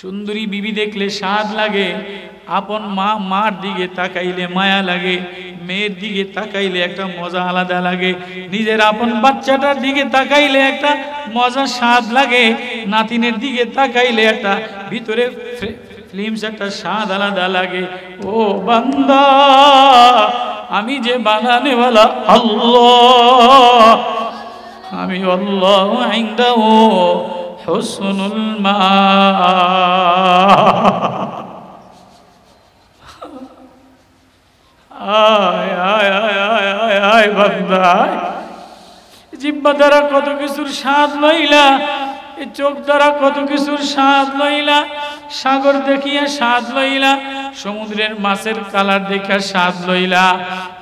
সুন্দরী বিবি দেখলে স্বাদ লাগে, আপন মার দিকে তাকাইলে মায়া লাগে, মেয়ের দিকে তাকাইলে একটা মজা আলাদা লাগে, নিজের আপন বাচ্চাটার দিকে তাকাইলে একটা মজা স্বাদ লাগে, নাতিনের দিকে তাকাইলে একটা ভিতরে ফিল্মস একটা স্বাদ আলাদা লাগে। ও বান্দা, আমি যে বানানেওয়ালা আল্লাহ, আমি আল্লাহ ইনদাহু হুসনুল জিহ্বা দ্বারা কত কিছুর স্বাদ লইলা, এই চোখ দ্বারা কত কিছুর স্বাদ লইলা, সাগর দেখিয়া স্বাদ লইলা, সমুদ্রের মাছের কালার দেখিয়া স্বাদ লইলা,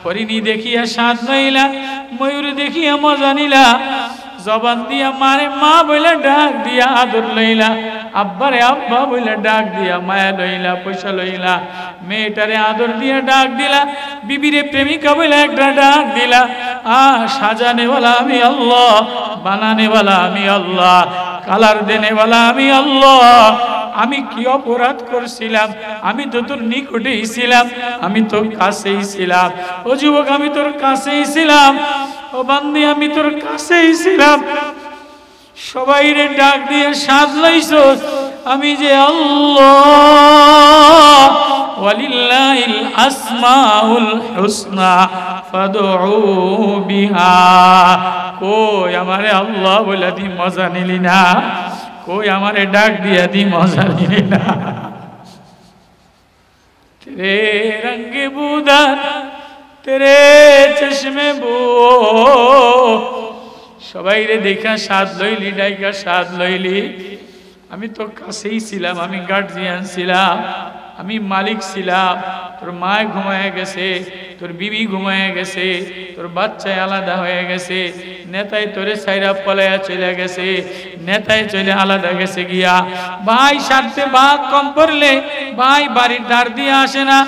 হরিণী দেখিয়া স্বাদ লইলা, ময়ূর দেখিয়া মজা নিলা, জবান দিয়া মারে মা বইলা ডাক দিয়া আদর লইলা, আব্বারে আব্বা বইলা ডাক দিয়া মায়া লইলা, পয়সা লইলা, মেয়েটারে আদর দিয়া ডাক দিলা, বিবিরে প্রেমিকা বইলা একটা ডাক দিলা। সাজানেওয়ালা আমি আল্লাহ, বানানেওয়ালা আমি আল্লাহ, কালার দেনেওয়ালা আমি আল্লাহ। আমি কি অপরাধ করছিলাম? আমি তো তোর নিকটেই ছিলাম, আমি তোর কাছেই ছিলাম। ও যুবক, আমি তোর কাছেই ছিলাম। ও বান্দি, আমি তোর কাছেই ছিলাম। সবাইরে ডাক দিয়ে স্বাদ লইছস, আমি যে আল্লাহ। ওয়ালিল্লাহিল আসমাউল হুসনা ফাদউ বিহা। কই আমারে আল্লাহ বলে দি মজা নিলি না? কই আমারে ডাক দিয়া দি মজা নিলি না? তেরে রঙ্গে বুদার, তেরে চশমে বো। সবাই রে দেখা স্বাদ লইলি, ডাইকা স্বাদ লইলি। আমি তোর কাছেই ছিলাম, আমি গার্জিয়ান ছিলাম, আমি মালিক ছিলাম। তোর মায় ঘুমায় গেছে, তোর বিবি ঘুমায় গেছে, তোর বাচ্চায় আলাদা হয়ে গেছে, নেতায় তোরে সাইরা পলায়া চলে গেছে, নেতায় চলে আলাদা গেছে গিয়া। ভাই স্বার্থে ভাগ কম পড়লে ভাই বাড়ির দ্বার দিয়ে আসে না।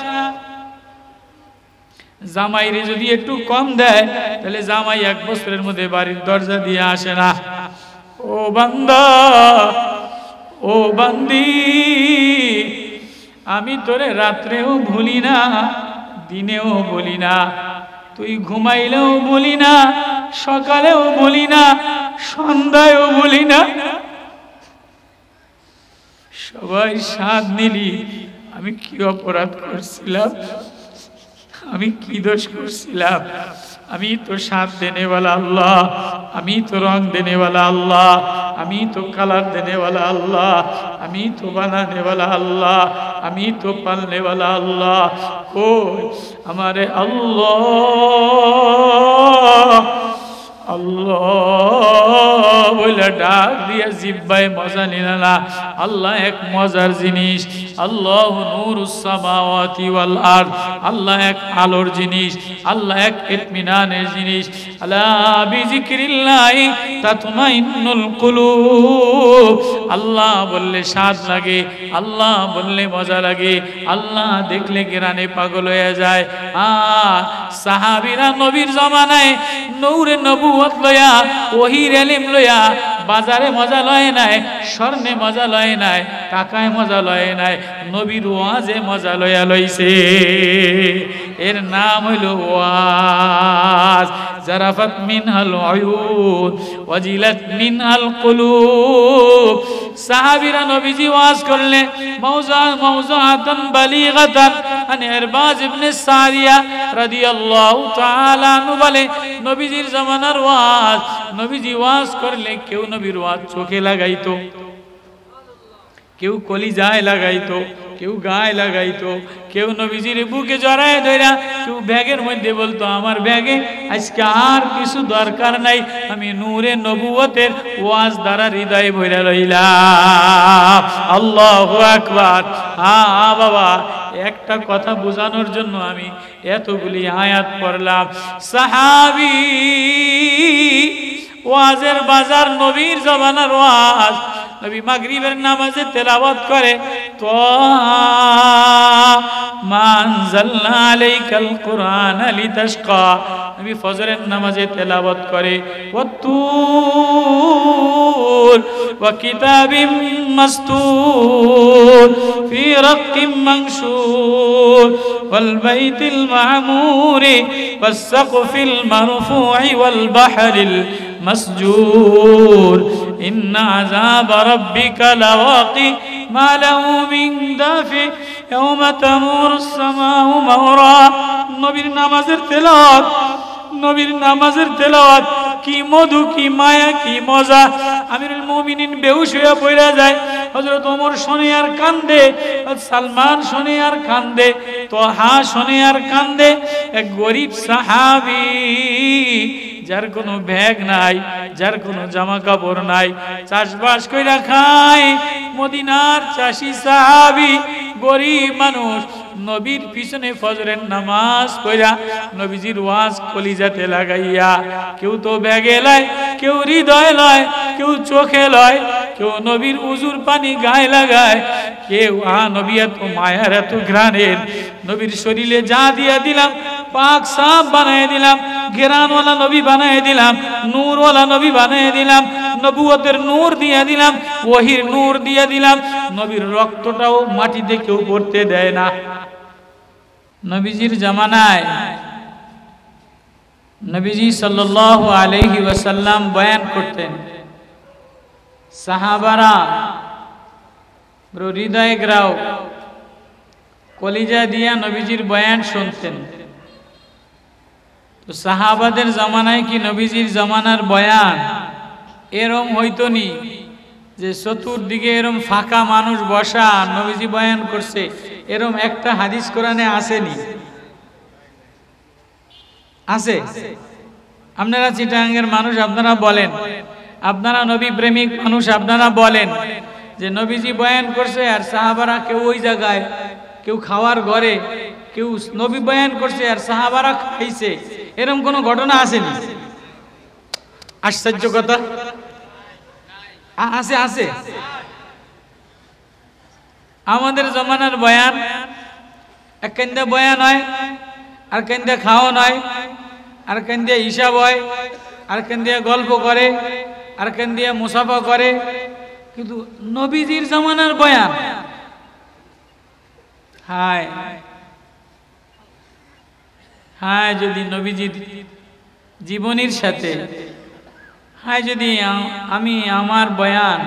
জামাইরে যদি একটু কম দেয় তাহলে জামাই 1 বছরের মধ্যে বাড়ির দরজা দিয়ে আসে না। ও বান্দা, ও বান্দি, আমি তোরে রাত্রেও ভুলি না, দিনেও বলি না, তুই ঘুমাইলেও বলি না, সকালেও বলি না, সন্ধ্যায়ও বলি না। সবাই স্বাদ নিলি, আমি কি অপরাধ করছিলাম? আমি কি দোষ করছিলাম? আমি তো স্বাদ দেনেওয়ালা আল্লাহ, আমি তো রং দেনেওয়ালা আল্লাহ, আমি তো কালার দেনেওয়ালা আল্লাহ, আমি তো বানানেওয়ালা আল্লাহ, আমি তো পালনেওয়ালা আল্লাহ। কই আমারে আল্লাহ আল্লাহ বলে ডাক দিয়া জিব্বায় মজা নিলা না। আল্লাহ এক মজার জিনিস, আল্লাহু নূরুস সামাওয়াতি ওয়াল আরদ। আল্লাহ এক আলোর জিনিস, আল্লাহ এক ইতমিনানের জিনিস। আলা বিজিক্রিল্লাহি তাতমাইন্নুল কুলুব। আল্লাহ বললে স্বাদ লাগে, আল্লাহ বললে মজা লাগে, আল্লাহ দেখলে ঘ্রাণে পাগল হয়ে যায়। সাহাবীরা নবীর জামানায় নূরে নবুয়ত লয়া, ওহির ইলম লয়া বাজারে মজা লয় নাই, স্বর্ণে মজা লয় নাই, টাকায় মজা লয় নাই, নবীর ওয়াজে মজা লয়া লইছে। এর নাম হইল ওয়াজ। জারাফাত মিনহাল উয়ুন ওয়াজিলাত মিনহাল কুলুব। সাহাবীরা নবীজি ওয়াজ করলে মাউযাআতান বালিগাতান আন ইরবাজ ইবনে সারিয়া রাদিয়াল্লাহু তাআলা আনহু বলে, নবীজির জামানার ওয়াজ, নবীজি ওয়াজ করলে কেউ নবীর ওয়াজ চোখে লাগাইতো, কেউ কলিজায় লাগাইতো, কেউ গায়ে লাগাইতো, কেউ নবীজির বুকে জড়ায় ধইরা, কেউ ব্যাগের মধ্যে বলতো আমার ব্যাগে আজকে আর কিছু দরকার নাই, আমি নূরে নবুয়তের ওয়াজ দ্বারা হৃদয়ে ভইরা লইলাম। আল্লাহু আকবার। বাবা, একটা কথা বোঝানোর জন্য আমি এতগুলি আয়াত পড়লাম। সাহাবী ওয়াজের বাজার, নবীর জামানার ওয়াজ। নবী মাগরিবের নামাজে তেলাওয়াত করে, মা আনজালনা আলাইকাল কুরআনা লিতাশকা। নবী ফজরের নামাজে তেলাওয়াত করে, ওয়াত্তুর ওয়া কিতাবিম মাসতুর। রাক্কিম মানশুর ওয়াল বাইতিল মা'মুর ওয়াস সাকফিল মারফু'i ওয়াল বাহরিল মাসজুর ইন্না আযাব রাব্বিকা লাওয়াকি মা লাহু মিন দাফি ইয়াওমা তামুরুস সামাউ মাওরা। নবীর নামাজের তেলাওয়াত, নবীর নামাজের তেলাওয়াত কি মধু, কি মায়া, কি মজা। আমিরুল মুমিনিন বেহুশ হয়ে পড়ে যায়। হযরত ওমর শুনে আর কান্দে, সালমান শুনে আর কান্দে, তোহা শুনে আর কান্দে। এক গরিব সাহাবী, যার কোনো ব্যাগ নাই, যার কোনো জামা কাপড় নাই, চাষবাস কইরা খায়, মদিনার চাষি সাহাবী, গরিব মানুষ, নবীর পিছনে ফজরের নামাজ পড়া নবীজির ওয়াজ কলিজাতে লাগাইয়া, কেউ তো ব্যাগে লয়, কেউ হৃদয় লয়, কেউ চোখে লয়, কেউ নবীর উজুর পানি গায়ে লাগায়, কেউ নবী এত মায়ার এত ঘ্রাণের, নবীর শরীরে যা দিয়া দিলাম পাক সাফ বানায় দিলাম, ঘেরানওয়ালা নবী বানায় দিলাম, নূরওয়ালা নবী বানায় দিলাম, নবুয়তের নূর দিয়ে দিলাম, ওহির নূর দিয়ে দিলাম। নবীর রক্তটাও মাটিতে কেউ পড়তে দেয় না। নবীজির জামানায় নবীজি সাল্লাল্লাহু আলাইহি ওয়াসাল্লাম বয়ান করতেন, সাহাবারা হৃদয় গ্রাও কলিজা দিয়া নবীজির বয়ান শুনতেন। তো সাহাবাদের জামানায় কি নবীজির জামানার বয়ান এরম হইতো নি যে চতুর্দিকে এরম ফাঁকা মানুষ বসা, নবীজি বয়ান করছে, এরম একটা হাদিস কোরআনে আসেনি? আছে? আপনারা চিটাঙ্গের মানুষ, আপনারা বলেন, আপনারা নবী প্রেমিক মানুষ, আপনারা বলেন যে নবীজি বয়ান করছে আর সাহাবারা কেউ ওই জায়গায়, কেউ খাওয়ার ঘরে, কেউ নবী বয়ান করছে আর সাহাবারা খাইছে, এরকম কোন ঘটনা আসেনি? আশ্চর্য কথা। আছে আছে। আমাদের জমানার বয়ান এক কেন্দা বয়ান হয়, আর কেন্দা খাওয়া নয়, আর কেন্দা হিসাব হয়, আর কেন্দা গল্প করে, আর কেন্দা মুসাফা করে। কিন্তু নবীজির জমানার বয়ান, হায় হায়, যদি নবীজির জীবনীর সাথে, হায় যদি আমি আমার বয়ান,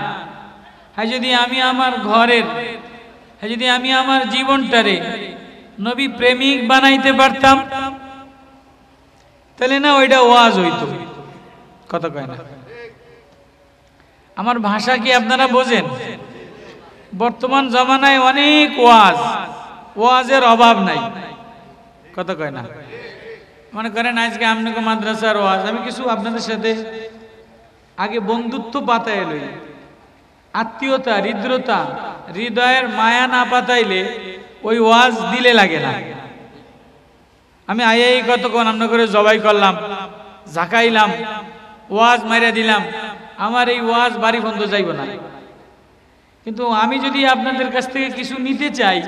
হায় যদি আমি আমার ঘরের, হায় যদি আমি আমার জীবনটারে নবী প্রেমিক বানাইতে পারতাম, তাহলে না ওইটা ওয়াজ হইতো। কথা কয় না? আমার ভাষা কি আপনারা বোঝেন? বর্তমান জামানায় অনেক ওয়াজ, ওয়াজের অভাব নাই। কথা কয় না? মনে করেন আজকে আপনাকে মাদ্রাসার ওয়াজ, আমি কিছু আপনাদের সাথে আগে বন্ধুত্ব পাতায় লই, আত্মীয়তা, হৃদ্রতা, হৃদয়ের মায়া না পাতাইলে ওই ওয়াজ দিলে লাগে না। আমি আইয়াই কতক্ষণ আমরা করে জবাই করলাম, ঝাঁকাইলাম, ওয়াজ মাইরা দিলাম, আমার এই ওয়াজ বাড়ি বন্ধ যাইব না। কিন্তু আমি যদি আপনাদের কাছ থেকে কিছু নিতে চাই,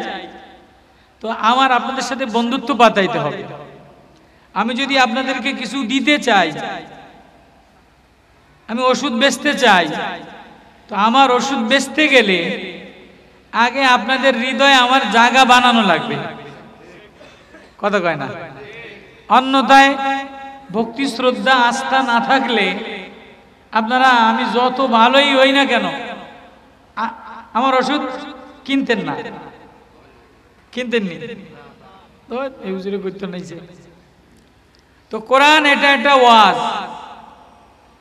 তো আমার আপনাদের সাথে বন্ধুত্ব পাতাইতে হবে। আমি যদি আপনাদেরকে কিছু দিতে চাই, আমি ওষুধ বেচতে চাই, তো আমার ওষুধ বেচতে গেলে আগে আপনাদের হৃদয়ে আমার জায়গা বানানো লাগবে। কথা কয় না? অন্যথায় ভক্তি, শ্রদ্ধা, আস্থা না থাকলে আপনারা, আমি যত ভালোই হই না কেন, আমার ওষুধ কিনতেন না, কিনতেননি। তো এই হুজুরে করতে নাইছে। তো কোরআন এটা একটা ওয়াজ,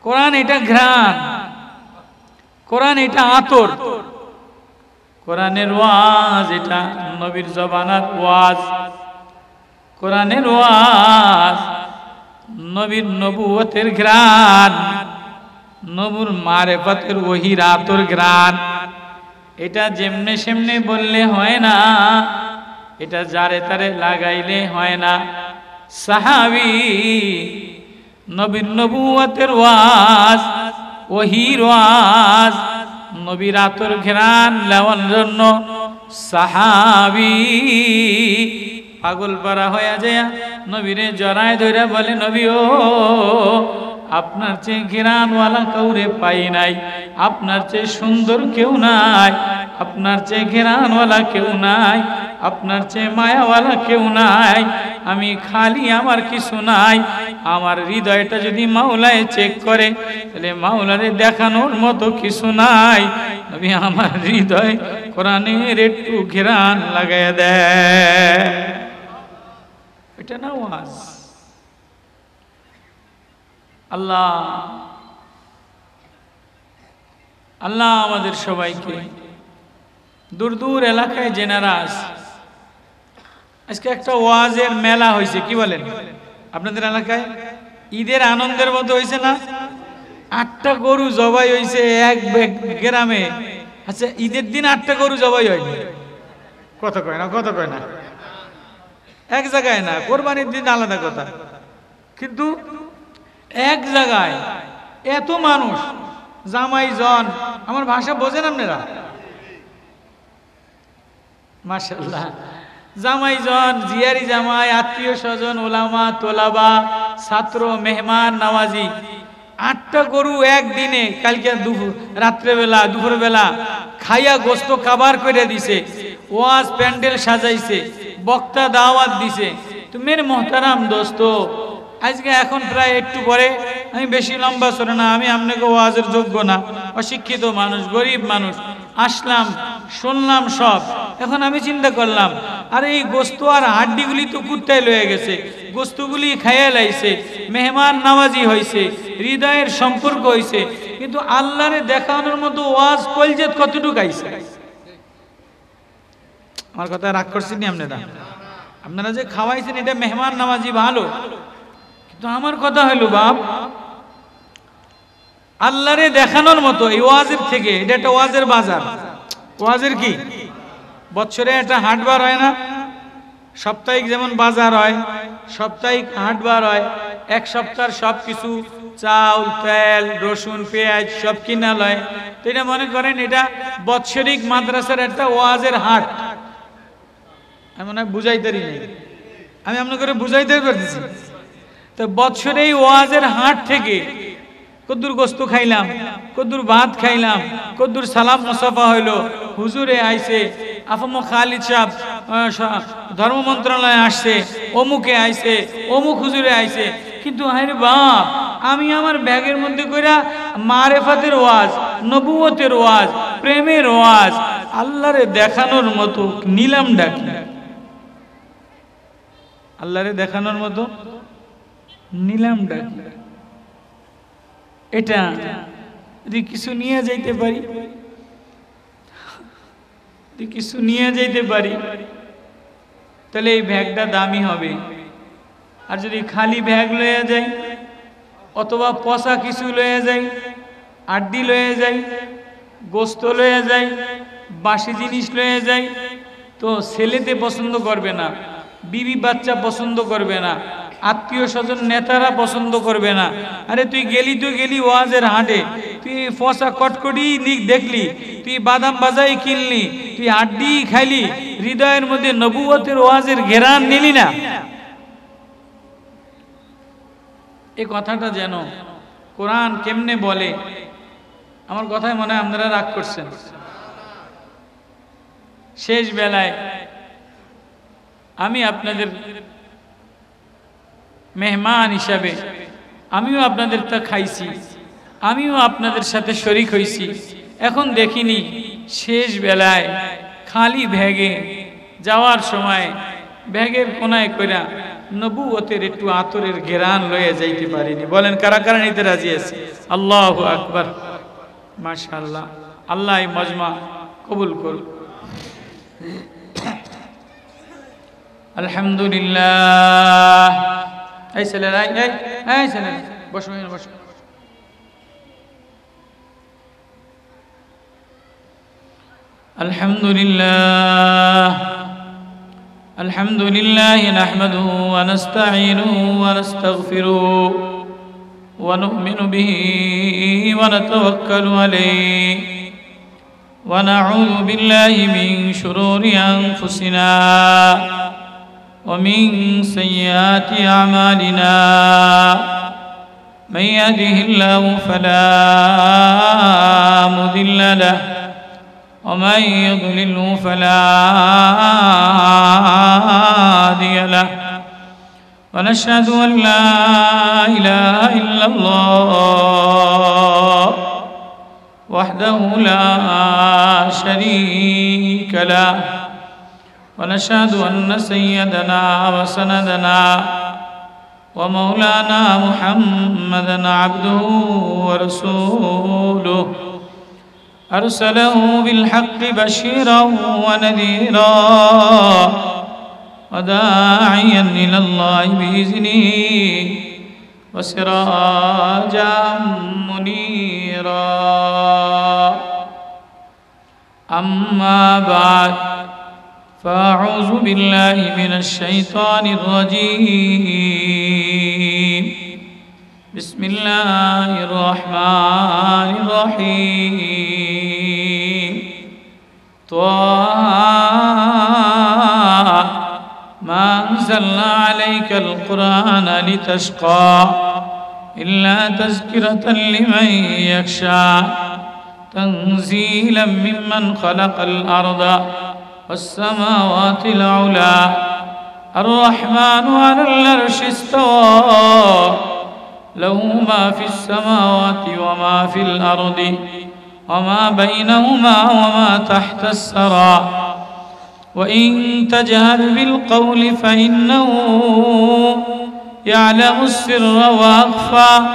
কোরআন এটা ঘ্রাণ, কোরআন এটা আতর, কোরআনের ওয়াজ এটা নবীর জবানার ওয়াজ, কোরআনের ওয়াজ নবীর নবুয়তের ঘ্রাণ, নবুর মারেফতের ওহির আতর ঘ্রাণ। এটা যেমনে সেমনে বললে হয় না, এটা যারে তারে লাগাইলে হয় না। সাহাবী নবীর নবুয়তের ওয়াজ, ওহির ওয়াজ, নবীর আতর ঘ্রাণ নেওয়ার জন্য সাহাবী পাগল পারা হয়ে যায়, নবীরে জড়ায় ধরে বলে, নবী ও, আপনার চেয়ে ঘ্রাণওয়ালা কাউরে পাই নাই, আপনার চেয়ে সুন্দর কেউ নাই, আপনার চেয়ে ঘেরানওয়ালা কেউ নাই, আপনার চেয়ে মায়াওয়ালা কেউ নাই। আমি খালি, আমার কিছু নাই। আমার হৃদয়টা যদি মাওলায় চেক করে, তাহলে মাওলারে দেখানোর মতো কিছু নাই। নবী আমার হৃদয় কোরআনের একটু ঘেরান লাগাইয়া দেয়। এটা না ওয়াজ। আল্লাহ আল্লাহ আমাদের সবাইকে দূর দূর এলাকায় জেনারাস, আজকে একটা ওয়াজের মেলা হয়েছে, কি বলেন আপনাদের এলাকায়? ঈদের আনন্দের মতো হয়েছে না? 8টা গরু জবাই হয়েছে এক গ্রামে। আচ্ছা, ঈদের দিন 8টা গরু জবাই হয়নি? কত কয় না, কত কয় না? এক জায়গায় না, কোরবানির দিন আলাদা কথা, কিন্তু এক জায়গায় এত মানুষ, জামাই জন, আমার ভাষা বোঝেন আপনারা? মাশাআল্লাহ, জামাই জন, জিয়ারি জামাই, আত্মীয় স্বজন, ওলামা তোলাবা, ছাত্র, মেহমান নওয়াজি, 8টা গরু একদিনে, কালকে রাত্রেবেলা দুপুরবেলা খাইয়া গোস্ত কাবার করে দিছে, ওয়াজ প্যান্ডেল সাজাইছে, বক্তা দাওয়াত দিছে। তো মেরে মোহতারাম দোস্ত, আজকে এখন প্রায় একটু পরে, আমি বেশি লম্বা চলে না, আমি আপনাকে ওয়াজের যোগ্য না, অশিক্ষিত মানুষ, গরিব মানুষ, আসলাম শুনলাম সব। এখন আমি চিন্তা করলাম, আরে এই গোস্ত আর হাড্ডিগুলি তো কুত্তায় লয়ে গেছে, গোস্তগুলি খাইয়া লাইছে, মেহমান নামাজি হয়েছে, হৃদয়ের সম্পর্ক হয়েছে, কিন্তু আল্লাহরে দেখানোর মতো ওয়াজ কলজেত কতটুকু আইছে? আমার কথা রাগ করছেন নি আপনারা? আপনারা যে খাওয়াইছেন এটা মেহমান নামাজি ভালো, কিন্তু আমার কথা হলো বাপ, আল্লাহরে দেখানোর মতো এই ওয়াজের থেকে, এটা একটা ওয়াজের বাজার। ওয়াজের কি বছরে একটা হাটবার হয় না? সাপ্তাহিক যেমন বাজার হয়, সাপ্তাহিক হাটবার হয়, এক সপ্তাহের সব কিছু চাউল, তেল, রসুন, পেঁয়াজ সব কিনা লয়। তো এটা মনে করেন এটা বৎসরিক মাদ্রাসার একটা ওয়াজের হাট। আমি মনে হয় বুঝাইতেই নেই, আমি আপনাকে বুঝাইতে পারতেছি। তো বছরে এই ওয়াজের হাট থেকে কদ্দুর গোস্ত খাইলাম, কদ্দুর ভাত খাইলাম, কদ্দুর সালাম মুসাফা হইলো, হুজুরে আইছে, আফম খালিদ সাহেব ধর্ম মন্ত্রণালয়ে আসছে, অমুকে আইছে, অমুক হুজুরে আইছে, কিন্তু আরে বাপ, আমি আমার ব্যাগের মধ্যে কইরা মারেফাতের ওয়াজ, নবুয়তের ওয়াজ, প্রেমের ওয়াজ, আল্লাহরে দেখানোর মতো নিলাম ডাকি, আল্লাহরে দেখানোর মতো নিলাম ডাকি। এটা যদি কিছু নিয়ে যাইতে পারি, যদি কিছু নিয়ে যাইতে পারি, তাহলে এই ব্যাগটা দামি হবে। আর যদি খালি ব্যাগ লয়ে যাই, অথবা পচা কিছু লয়ে যাই, আড্ডি লয়ে যাই, গোস্ত লয়ে যাই, বাসি জিনিস লয়ে যাই, তো ছেলেতে পছন্দ করবে না, বিবি বাচ্চা পছন্দ করবে না, আত্মীয় স্বজন নেতারা পছন্দ করবে না। আরে তুই গেলি ওয়াজের হাটে, তুই ফসা কটকটি দেখলি, তুই বাদাম বাজাই কিনলি, তুই আড্ডি খাইলি, হৃদয়ের মধ্যে নবুয়তের ওয়াজের ঘেরান নিলি না। এই কথাটা যেন কোরআন কেমনে বলে, আমার কথায় মনে হয় আপনারা রাগ করছেন। শেষ বেলায় আমি আপনাদের মেহমান হিসাবে, আমিও আপনাদের তা খাইছি, আমিও আপনাদের সাথে শরিক হইছি। এখন দেখিনি শেষ বেলায় খালি ব্যাগে যাওয়ার সময় ব্যাগের কোনায় কইরা নবুয়তের একটু আতরের ঘেরান লয়ে যাইতে পারিনি। বলেন কারা কারা নিতে রাজি আছে? আল্লাহু আকবার, মাশাআল্লাহ। আল্লাহ এই মজমা কবুল করুন। আলহামদুলিল্লাহ। এই ছেলেরা, এই ছেলে বসো, বসো। আলহামদুলিল্লাহ, আলহামদুলিল্লাহ নাহমাদুহু ওয়া নাস্তাঈনুহু ওয়া নাস্তাগফিরুহু ওয়া নু'মিনু বিহি ওয়া নাতাওয়াক্কালু আলাইহি ওয়া নাউযু বিল্লাহি মিন শুরুরি আনফুসিনা ومن سيئات أعمالنا من يهده الله فلا مضل له ومن يضلله فلا هادي له ونشهد أن لا إله إلا الله وحده لا شريك له ونشهد أن سيدنا وسندنا ومولانا محمدا عبده ورسوله أرسله بالحق بشيرا ونذيرا وداعيا إلى الله بإذنه وسراجا منيرا أما بعد فأعوذ بالله من الشيطان الرجيم بسم الله الرحمن الرحيم طه ما أنزلنا عليك القرآن لتشقى إلا تذكرة لمن يخشى تنزيلا ممن خلق الأرض والسماوات العلى الرحمن على العرش استوى له ما في السماوات وما في الأرض وما بينهما وما تحت الثرى وإن تجهر بالقول فإنه يعلم السر وأخفى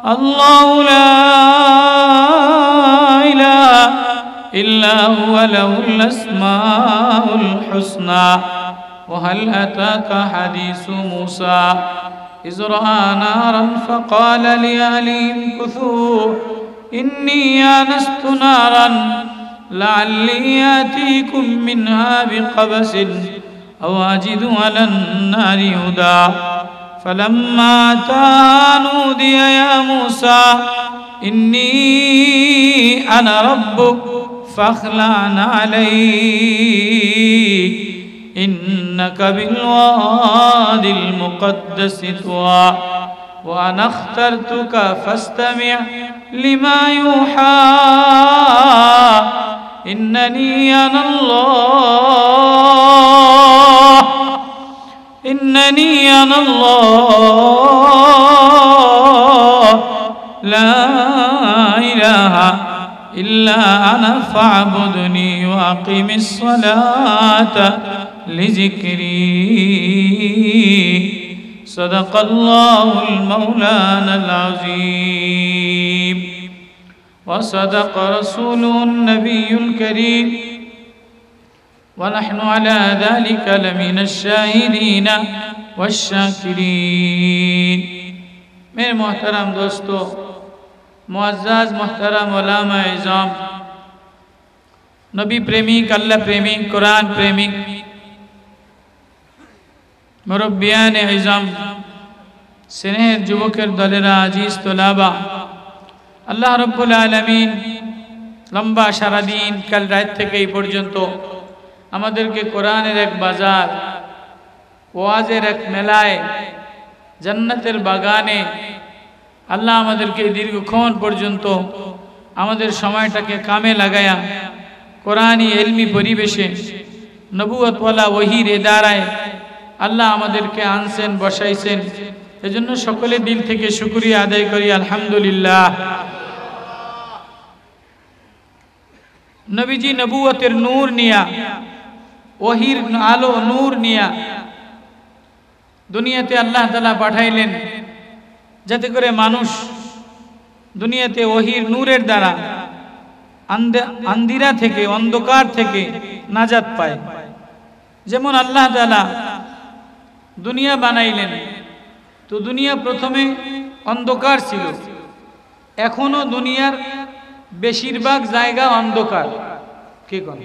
الله لا إله إلا هو له الأسماء الحسنى وهل أتاك حديث موسى إذ رأى نارا فقال لأهلهم كثوا إني آنست نارا لعلي آتيكم منها بقبس أو أجد على النار هدى فلما أتاها نودي يا موسى إني أنا ربك فاخلع عليك إنك بالوادي المقدس طوى وأنا اخترتك فاستمع لما يوحى إنني أنا الله لا إله إلا أنا فاعبدني وأقم الصلاة لذكري صدق الله المولانا العظيم وصدق رسوله النبي الكريم ونحن على ذلك لمن الشاهدين والشاكرين मेरे मोहतरम दोस्तों मुअज़्ज़ज़ मोहतरम उलमा इज़ाम नबी प्रेमिक अल्लाह प्रेमिक कुरान प्रेमिक मुरब्बियान इज़ाम स्नेहेर जुबकेर दलेरा आजिज तोलाबा अल्लाह रब्बुल आलमीन लम्बा सारा दिन कल रात থেকে এই পর্যন্ত আমাদেরকে কোরআনের এক বাজার ওয়াজের এক মেলায় জান্নাতের বাগানে আল্লাহ আমাদেরকে দীর্ঘক্ষণ পর্যন্ত আমাদের সময়টাকে কামে লাগায়া কোরআনী ইলমি পরিবেশে নবুয়তওয়ালা ওহীর ইদারায় আল্লাহ আমাদেরকে আনছেন বসাইছেন এজন্য সকলে দিল থেকে শুকরিয়া আদায় করি আলহামদুলিল্লাহ নবীজি নবুয়তের নূর নিয়া ওহীর আলো নূর নিয়া দুনিয়াতে আল্লাহ তাআলা পাঠাইলেন যাতে করে মানুষ দুনিয়াতে ওহীর নূরের দ্বারা আন্ধিরা থেকে অন্ধকার থেকে নাজাত পায় যেমন আল্লাহ তাআলা দুনিয়া বানাইলেন তো দুনিয়া প্রথমে অন্ধকার ছিল এখনো দুনিয়ার বেশিরভাগ জায়গা অন্ধকার কি কোন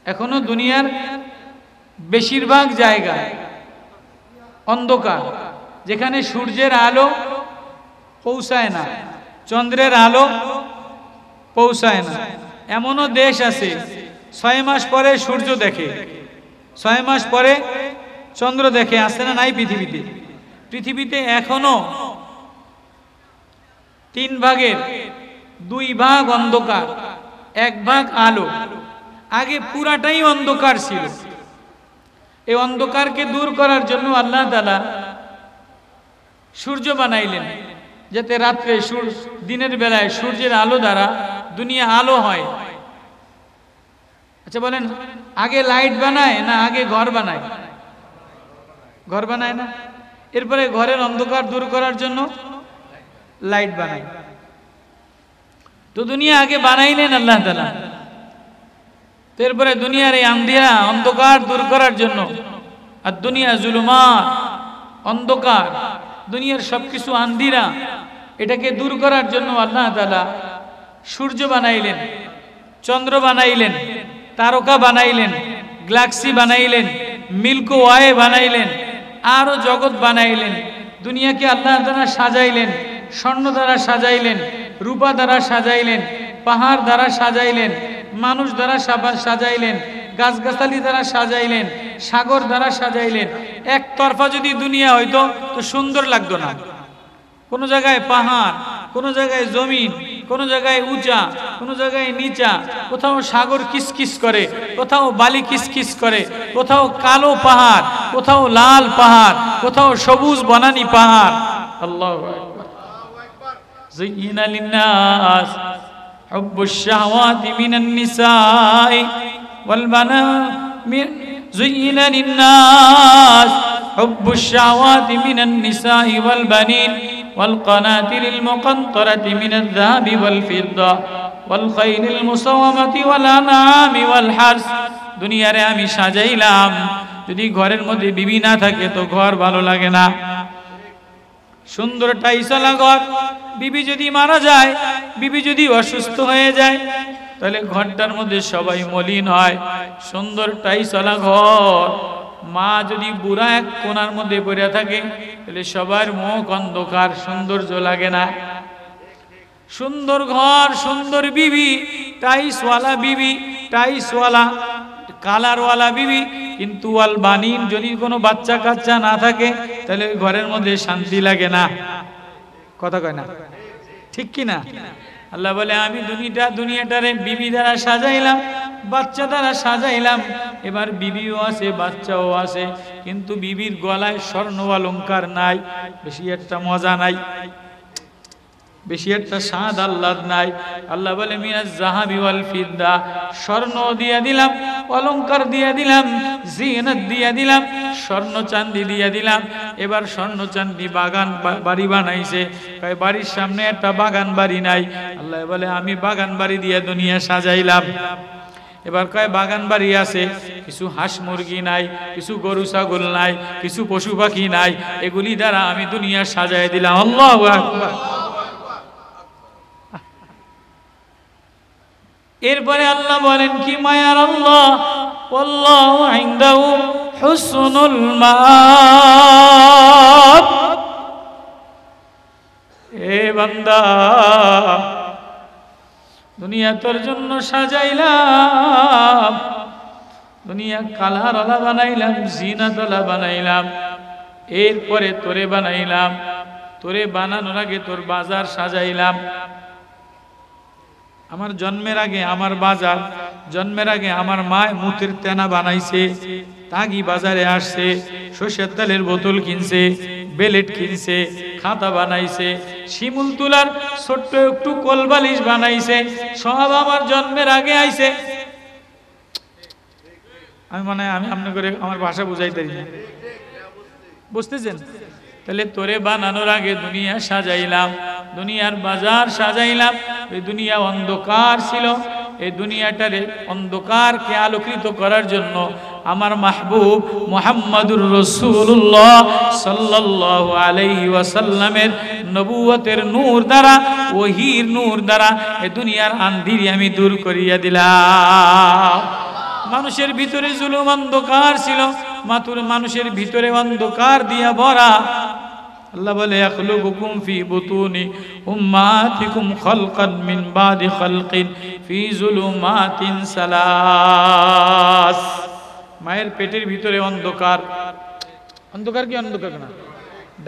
এখনো দুনিয়ার বেশিরভাগ জায়গা অন্ধকার যেখানে সূর্যের আলো পৌঁছায় না চন্দ্রের আলো পৌঁছায় না এমনও দেশ আছে 6 মাস পরে সূর্য দেখে 6 মাস পরে চন্দ্র দেখে আছে না নাই পৃথিবীতে এখনো 3 ভাগের 2 ভাগ অন্ধকার এক ভাগ আলো। আগে পুরাটাই অন্ধকার ছিল। এই অন্ধকারকে দূর করার জন্য আল্লাহ তাআলা সূর্য বানাইলেন, যাতে রাত্রে দিনের বেলায় সূর্যের আলো দ্বারা দুনিয়া আলো হয়। আচ্ছা বলেন, আগে লাইট বানায় না আগে ঘর বানায়? ঘর বানায় না? এরপরে ঘরের অন্ধকার দূর করার জন্য লাইট বানায়। তো দুনিয়া আগে বানাইলেন আল্লাহ তাআলা। এরপরে দুনিয়ার এই আন্ধিরা অন্ধকার দূর করার জন্য, আর দুনিয়া জুলুমাত, অন্ধকার, দুনিয়ার সবকিছু আন্ধিরা, এটাকে দূর করার জন্য আল্লাহ তাআলা সূর্য বানাইলেন, চন্দ্র বানাইলেন, তারকা বানাইলেন, গ্যালাক্সি বানাইলেন, মিল্কি ওয়ে বানাইলেন, আরো জগৎ বানাইলেন। দুনিয়াকে আল্লাহ তাআলা সাজাইলেন, স্বর্ণ দ্বারা সাজাইলেন, রূপা দ্বারা সাজাইলেন, পাহাড় দ্বারা সাজাইলেন, মানুষ দ্বারা সাজাইলেন, গাছগাছালি দ্বারা সাজাইলেন, সাগর দ্বারা সাজাইলেন। একতরফা যদি দুনিয়া হইতো তো সুন্দর লাগতো না। কোন জায়গায় পাহাড়, কোন জায়গায় জমিন, কোন জায়গায় উঁচা, কোন জায়গায় নিচা, কোথাও সাগর কিসকিস করে, কোথাও বালি কিসকিস করে, কোথাও কালো পাহাড়, কোথাও লাল পাহাড়, কোথাও সবুজ বনানী পাহাড়। আল্লাহু আকবার। যায়্যানা লিন-নাস হুব্বুশ শাহওয়াতি মিনান নিসাই ওয়াল বানাত। যায়্যানা লিন-নাস হুব্বুশ শাহওয়াতি মিনান নিসাই ওয়াল বানিন والقناطر المقنطرة من الذهب والفضة والخيل المسومة والأنعام والحرث। দুনিয়ারে আমি সাজাইলাম, যদি ঘরের মধ্যে বিবি না থাকে তো ঘর ভালো লাগে না। সুন্দর টাইসলা ঘর, বিবি যদি মারা যায়, বিবি যদি অসুস্থ হয়ে যায়, তাহলে ঘরটার মধ্যে সবাই মলিন হয়। সুন্দর টাইসলা ঘর, মা যদি বুড়া এক কোণার মধ্যে পড়ে থাকে তাহলে সবার মুখ অন্ধকার, সৌন্দর্য লাগে না। সুন্দর ঘর, সুন্দর বিবি, টাইসওয়ালা বিবি, টাইসওয়ালা কালারওয়ালা বিবি, কিন্তু ওয়াল বানিন, যদি কোনো বাচ্চা কাচ্চা না থাকে তাহলে ঘরের মধ্যে শান্তি লাগে না। কথা কয় না? ঠিক কি না? আল্লাহ বলে আমি দুনিয়াটারে বিবি দ্বারা সাজাইলাম, বাচ্চা দ্বারা সাজাইলাম। এবার বিবিও আছে, বাচ্চাও আছে, কিন্তু বিবির গলায় স্বর্ণ অলংকার নাই, বেশি একটা মজা নাই, বেশি একটা স্বাদ আল্লাহর নাই। আল্লাহ বলে মিনাজ যাহাবি ওয়াল ফিদ্দা, স্বর্ণ দিয়ে দিলাম, অলংকার দিয়ে দিলাম, জিনাত দিয়ে দিলাম, স্বর্ণ চাঁদি দিয়ে দিলাম। এবার স্বর্ণ চাঁদি বাগান বাড়ি বানাইছে, বাড়ির সামনে একটা বাগান বাড়ি নাই। আল্লাহ বলে আমি বাগান বাড়ি দিয়ে দুনিয়া সাজাইলাম। এবার কয় বাগান বাড়ি আছে, কিছু হাঁস মুরগি নাই, কিছু গরু ছাগল নাই, কিছু পশু পাখি নাই, এগুলি দ্বারা আমি দুনিয়া সাজাই দিলাম। আল্লাহু আকবার। এরপরে আল্লাহ বলেন কি মায়ার আল্লাহ, আল্লাহু ইনদাহু হুসনুল মাআব। এ বান্দা, দুনিয়া তোর জন্য সাজাইলাম, দুনিয়া কালারওয়ালা বানাইলাম, জিনাতওয়ালা বানাইলাম, এরপরে তোরে বানাইলাম, তোরে বানানোর আগে তোর বাজার সাজাইলাম। আমার জন্মের আগে আমার বাজার, জন্মের আগে আমার মা মুতের তেনা বানাইছে, তাগি বাজারে আসছে, সরষের তেলের বোতল কিনছে, বেলেট কিনছে, খাতা বানাইছে, শিমুল তুলার ছোট্ট একটু কলবালিশ বানাইছে, সব আমার জন্মের আগে আইছে। আমি মনে হয় আমি আপনার করে আমার ভাষা বুঝাইতে পারি না, বুঝতেছেন? তাহলে তোরে বানানোর আগে দুনিয়া সাজাইলাম, দুনিয়ার বাজার সাজাইলাম। এই দুনিয়া অন্ধকার ছিল, এই দুনিয়াটারে অন্ধকারকে আলোকিত করার জন্য আমার মাহবুব মুহাম্মাদুর রাসূলুল্লাহ সাল্লাল্লাহু আলাইহি ওয়াসাল্লামের নবুয়তের নূর দ্বারা, ওহীর নূর দ্বারা এই দুনিয়ার আন্ধিরি আমি দূর করিয়া দিলাম। মানুষের ভিতরে জুলুম অন্ধকার ছিল, মানুষের ভিতরে অন্ধকার দিয়া ভরা। আল্লাহ বলে ইয়াখলুকুকুম ফি বুতুনি উম্মাতিকুম খালকান মিন বাদি খালকিন ফি যুলুমাতিন সালাস। মায়ের পেটের ভিতরে অন্ধকার, অন্ধকার কি অন্ধকার না?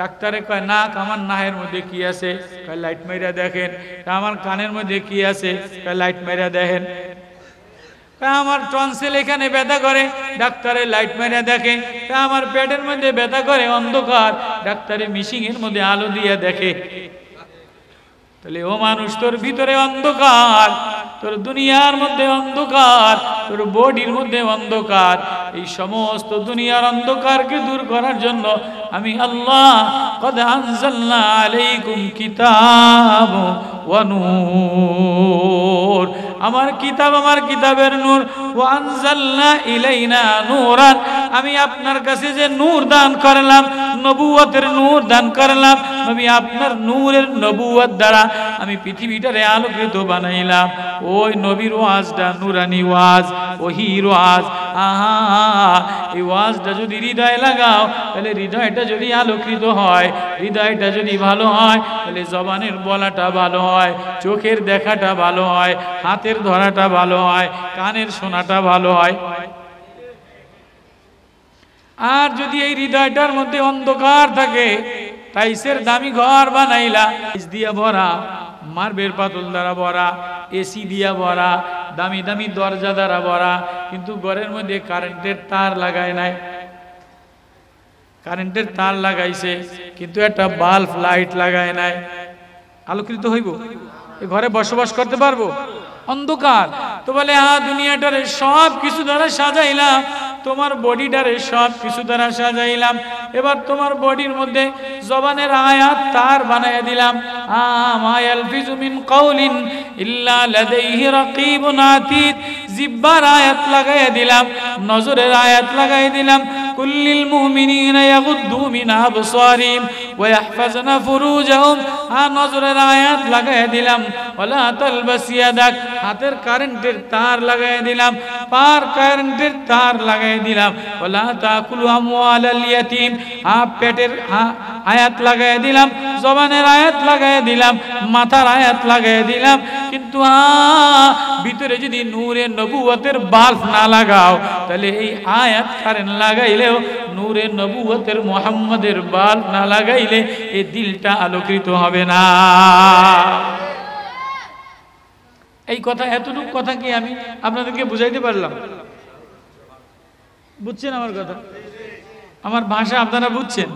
ডাক্তারে কয় নাক আমার নাহের মধ্যে কি আছে, কয় লাইট মাইরা দেখেন। আমার কানের মধ্যে কি আছে, কয় লাইট মাইরা দেখেন। আমার টনসিল এখানে ব্যথা করে, ডাক্তারে লাইট মাইরা দেখে। আমার পেটের মধ্যে ব্যথা করে, অন্ধকার, ডাক্তারে মিশিং এর মধ্যে আলো দিয়ে দেখে। তাহলে ও মানুষ, তোর ভিতরে অন্ধকার, তোর দুনিয়ার মধ্যে অন্ধকার, তোর বডির মধ্যে অন্ধকার। এই সমস্ত দুনিয়ার অন্ধকারকে দূর করার জন্য আমি আল্লাহ কদ আনজালনা আলাইকুম কিতাব ওয়া নূর, আমার কিতাব, আমার কিতাবের নূর। ওয়া আনজালনা ইলাইনা নূরান, আমি আপনার কাছে যে নূর দান করলাম, নবুয়তের নূর দান করলাম, নবী আপনার নূরের নবুয়ত দ্বারা আমি পৃথিবীটারে আলোকিত বানাইলাম। ওই নবীর ওয়াজটা নূরানি ওয়াজ, ওহির ওয়াজ। আহা, এই ওয়াজটা যদি হৃদয়ে লাগাও, তাহলে হৃদয়টা যদি আলোকিত হয়, হৃদয়টা যদি ভালো হয়, তাহলে জবানের বলাটা ভালো হয়, চোখের দেখাটা ভালো হয়, হাতের ধরাটা ভালো হয়, কানের শোনাটা ভালো হয়। আর যদি এই হৃদয়টার মধ্যে অন্ধকার থাকে, টাইসের দামি ঘর বানাইলা, টাইস দিয়া ভরা, মার্বেল পাতল দ্বারা ভরা, এসি দিয়া ভরা, দামি দামি দরজা দ্বারা ভরা, কিন্তু ঘরের মধ্যে কারেন্টের তার লাগায় নাই। কারেন্টের তার লাগাইছে কিন্তু একটা বাল্ব লাইট লাগায় নাই, আলোকিত হইব? এ ঘরে বসবাস করতে পারবো? অন্ধকার। তো বলে দুনিয়াটারে সব কিছু দ্বারা সাজাইলাম, তোমার বডিটারে সব কিছু দ্বারা সাজাইলাম, এবার তোমার বডির মধ্যে জবানের আয়াত তার বানাইয়া দিলাম। মা ইয়ালফিজু মিন কাউলিন ইল্লা লাদাইহি রাকিবুন আতীদ, জিহ্বার আয়াত লাগাইয়া দিলাম, নজরের আয়াত লাগাইয়া দিলাম। কুল্লিল মুমিনিনা ইয়াগুদ্দু মিন আবসারিহিম ওয়া ইয়াহফাজনা ফুরুজাহুম, নজরের আয়াত লাগাইয়া দিলাম। ওয়ালা তালবাস ইয়াদাক, হাতের কারেন্টের তার লাগাইয়া দিলাম, পার কারেন্টের তার লাগাইয়া দিলাম। ওয়ালা তাকুলু আমওয়ালাল ইয়াতীম, পেটের আয়াত লাগাইয়া দিলাম, জবানের আয়াত লাগাইয়া দিলাম, মাথার আয়াত লাগাইয়া দিলাম। কিন্তু ভিতরে যদি নূরে নবুয়তের বাল্ব না লাগাও, তাহলে এই আয়াত কারেন্ট লাগাইলেও নূরে নবুয়তের মুহাম্মাদের বাল্ব না লাগাইলে এই দিলটা আলোকিত হবে না। এই কথা, এতটুকু কথা কি আমি আপনাদেরকে বুঝাইতে পারলাম? বুঝছেন আমার কথা? আমার ভাষা আপনারা বুঝছেন?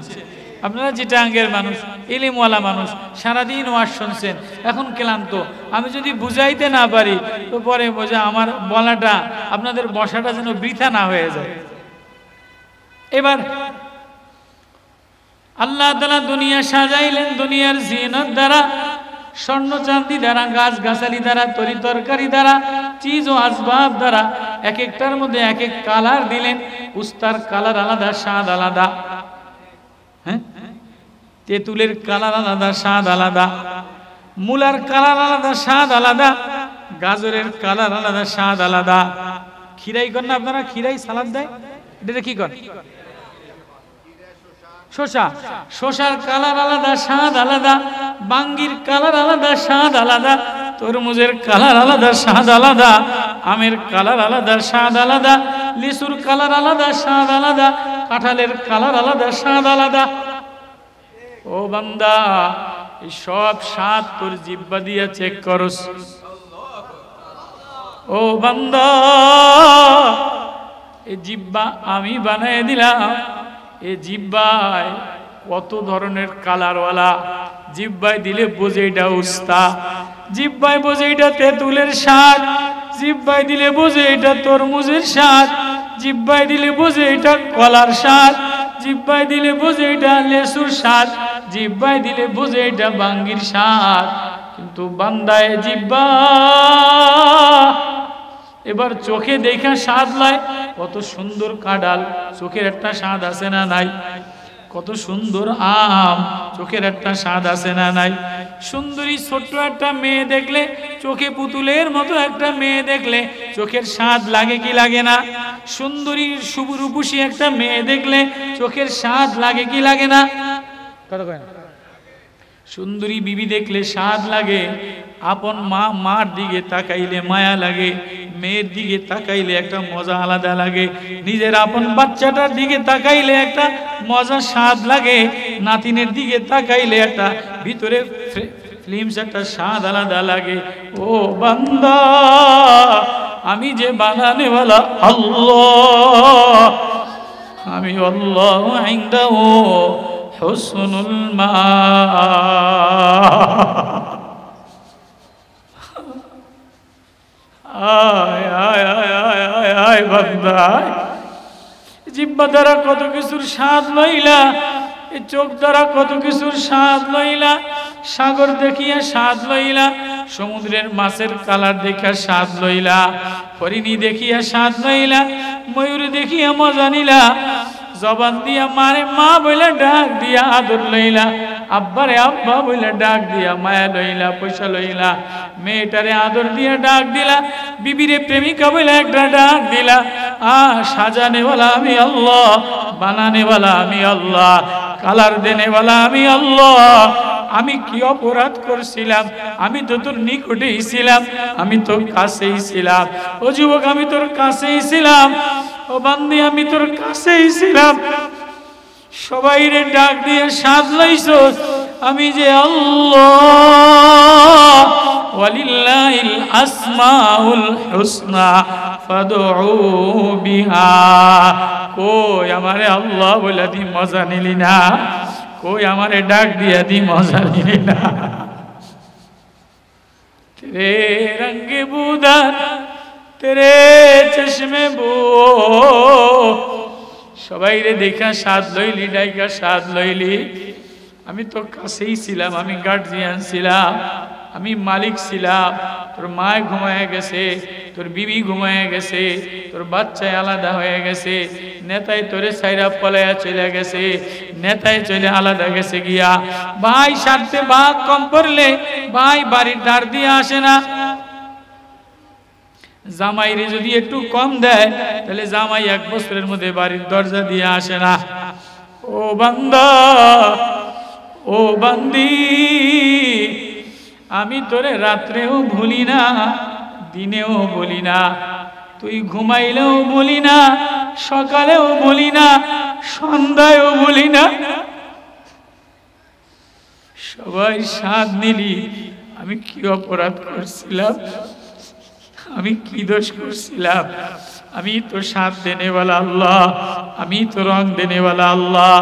আপনারা চিটাঙ্গের মানুষ, ইলিমওয়ালা মানুষ, সারাদিন ওয়াজ শুনছেন, এখন ক্লান্ত। আমি যদি বুঝাইতে না পারি, তো পরে বোঝা আমার বলাটা, আপনাদের বসাটা যেন বৃথা না হয়ে যায়। এবার আল্লাহ তাআলা দুনিয়া সাজাইলেন দুনিয়ার জিনত দ্বারা, স্বর্ণ চাঁদি দ্বারা, গাছ গাছালি দ্বারা, তরি তরকারি দ্বারা, চিজ ও আসবাব দ্বারা। এক একটার মধ্যে এক এক কালার দিলেন। উস্তার কালার আলাদা, স্বাদ আলাদা। হ্যাঁ, তেঁতুলের কালার আলাদা, স্বাদ আলাদা। মূলার কালার আলাদা, স্বাদ আলাদা। গাজরের কালার আলাদা, স্বাদ আলাদা। খিরাই করেন না আপনারা? খিরাই সালাদ দেয়, এটা কি করেন? শসা, শসার কালার আলাদা, স্বাদ আলাদা। বাঙ্গির কালার আলাদা, স্বাদ আলাদা। তরমুজের কালার আলাদা, স্বাদ আলাদা। আমের কালার আলাদা, স্বাদ আলাদা। লিচুর কালার আলাদা, স্বাদ আলাদা। কাঁঠালের কালার আলাদা, স্বাদ আলাদা। ও বান্দা, এই সব স্বাদ তোর জিহ্বা দিয়ে চেক করস। ও বান্দা, এই জিহ্বা আমি বানাই দিলাম। এই জিহ্বায় কত ধরনের কালারওয়ালা। জিহ্বায় দিলে বোঝে এটা উস্তা, জিহ্বায় বোঝে এটা তেঁতুলের স্বাদ, জিহ্বায় দিলে বোঝে এটা তরমুজের স্বাদ, জিহ্বায় দিলে বোঝে এটা কলার স্বাদ, জিহ্বায় দিলে বোঝে এটা লেসুর স্বাদ, জিহ্বায় দিলে বোঝে এটা বাঙ্গির স্বাদ। কিন্তু বান্দায় জিহ্বা এবার চোখে দেখা স্বাদ লয়। কত সুন্দর কাঁঠাল, চোখের একটা স্বাদ আছে না নাই? কত সুন্দর আম, চোখের একটা স্বাদ আছে না নাই? সুন্দরী ছোট্ট একটা মেয়ে দেখলে, চোখে পুতুলের মতো একটা মেয়ে দেখলে চোখের স্বাদ লাগে কি লাগে না? সুন্দরী রূপসী একটা মেয়ে দেখলে চোখের স্বাদ লাগে কি লাগে না? কথা কয় না? সুন্দরী বিবি দেখলে স্বাদ লাগে, আপন মা মার দিকে তাকাইলে মায়া লাগে, মেয়ের দিকে তাকাইলে একটা মজা আলাদা লাগে, নিজের আপন বাচ্চাটার দিকে তাকাইলে একটা মজা স্বাদ লাগে, নাতিনের দিকে তাকাইলে একটা ভিতরে ফিল্মস একটা স্বাদ আলাদা লাগে। ও বান্দা, আমি যে বানানেওয়ালা আল্লাহ, আমি আল্লাহ ইনদাহু হুসনুল মাআব। আয় আয় আয় আয় আয় আয় বান্দা, জিহ্বা দ্বারা কত কিছুর স্বাদ লইলা, এই চোখ দ্বারা কত কিছুর স্বাদ লইলা, সাগর দেখিয়া স্বাদ লইলা, সমুদ্রের মাছের কালার দেখিয়া স্বাদ লইলা, হরিণী দেখিয়া স্বাদ লইলা, ময়ূর দেখিয়া মজা নিলা, জবান দিয়া মারে মা বইলা ডাক দিয়া আদর লইলা, আব্বারে আব্বা বইলা ডাক দিয়া মায়া লইলা, পয়সা লইলা, মেয়েটারে আদর দিয়া ডাক দিলা, বিবিরে প্রেমিকা বইলা একটা ডাক দিলা। সাজানেওয়ালা আমি আল্লাহ, বানানেওয়ালা আমি আল্লাহ, কালার দেনেওয়ালা আমি আল্লাহ। আমি কি অপরাধ করছিলাম? আমি তো তোর নিকটেই ছিলাম, আমি তোর কাছেই ছিলাম। ও যুবক, আমি তোর কাছেই ছিলাম। ও বান্দি, আমি তোর কাছেই ছিলাম। সবাইরে ডাক দিয়ে সাজ লইছস, আমি যে আল্লাহ। ওয়ালিল্লাহিল আসমাউল হুসনা ফাদউ বিহা। কই আমারে আল্লাহ বলে দি মজা নিলি না? কই আমারে ডাক দিয়া দি মজা নিলি না? তেরে রঙ্গে বুদান তেরে চশমে বো, সবাই রে দেখা স্বাদ লইলি, ডাইকা স্বাদ লইলি। আমি তো কাছেই ছিলাম, আমি গার্জিয়ান ছিলাম, আমি মালিক ছিলাম। তোর মায় ঘুমায় গেছে, তোর বিবি ঘুমায় গেছে, তোর বাচ্চায় আলাদা হয়ে গেছে, নেতায় তোরে সাইরা পলায়া চলে গেছে, নেতায় চলে আলাদা গেছে গিয়া। ভাই স্বার্থে ভাগ কম পড়লে ভাই বাড়ির ধার দিয়ে আসে না। জামাইরে যদি একটু কম দেয় তাহলে জামাই 1 বছরের মধ্যে বাড়ির দরজা দিয়ে আসে না। ও বান্দা, ও বান্দি, আমি তোরে রাত্রেও ভুলি না, দিনেও বলি না, তুই ঘুমাইলেও বলি না, সকালেও বলি না, সন্ধ্যায়ও বলি না। সবাই স্বাদ নিলি, আমি কি অপরাধ করছিলাম? আমি কি দোষ করছিলাম? আমি তো স্বাদ দেনেওয়ালা আল্লাহ, আমি তো রং দেনেওয়ালা আল্লাহ,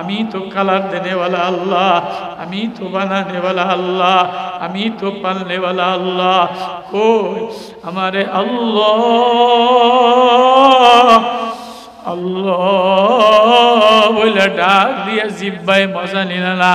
আমি তো কালার দেনেওয়ালা আল্লাহ, আমি তো বানানেওয়ালা আল্লাহ, আমি তো পালনেওয়ালা আল্লাহ। কই আমারে আল্লাহ আল্লাহ বলে ডাক দিয়া জিব্বায় মজা নিলা না।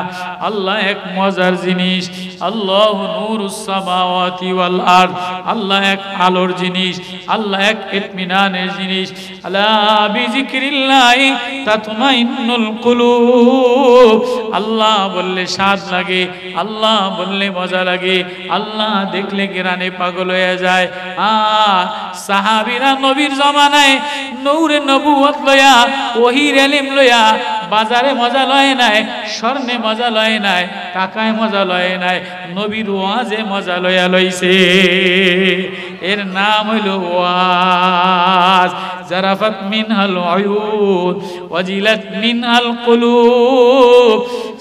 আল্লাহ এক মজার জিনিস, আল্লাহ নূরুস সামাওয়াতি ওয়াল আরদ, আল্লাহ এক আলোর জিনিস, আল্লাহ এক ইতমিনানের জিনিস। আলা বিজিক্রিল্লাহি তাতমাইন্নুল কুলুব। আল্লাহ বললে স্বাদ লাগে, আল্লাহ বললে মজা লাগে, আল্লাহ দেখলে ঘেরানে পাগল হয়ে যায়। সাহাবীরা নবীর জামানায় নূরে নবুয়ত লয়া, ওহির ইলম লয়া বাজারে মজা লয় নাই, স্বর্ণে মজা লয় নাই, টাকায় মজা লয় নাই, নবীর ওয়াজে মজা লয়া লইছে। এর নাম হইল ওয়াজ। জারাফাত মিনহাল উয়ুন ওয়াজিলাত মিনহাল কুলুব।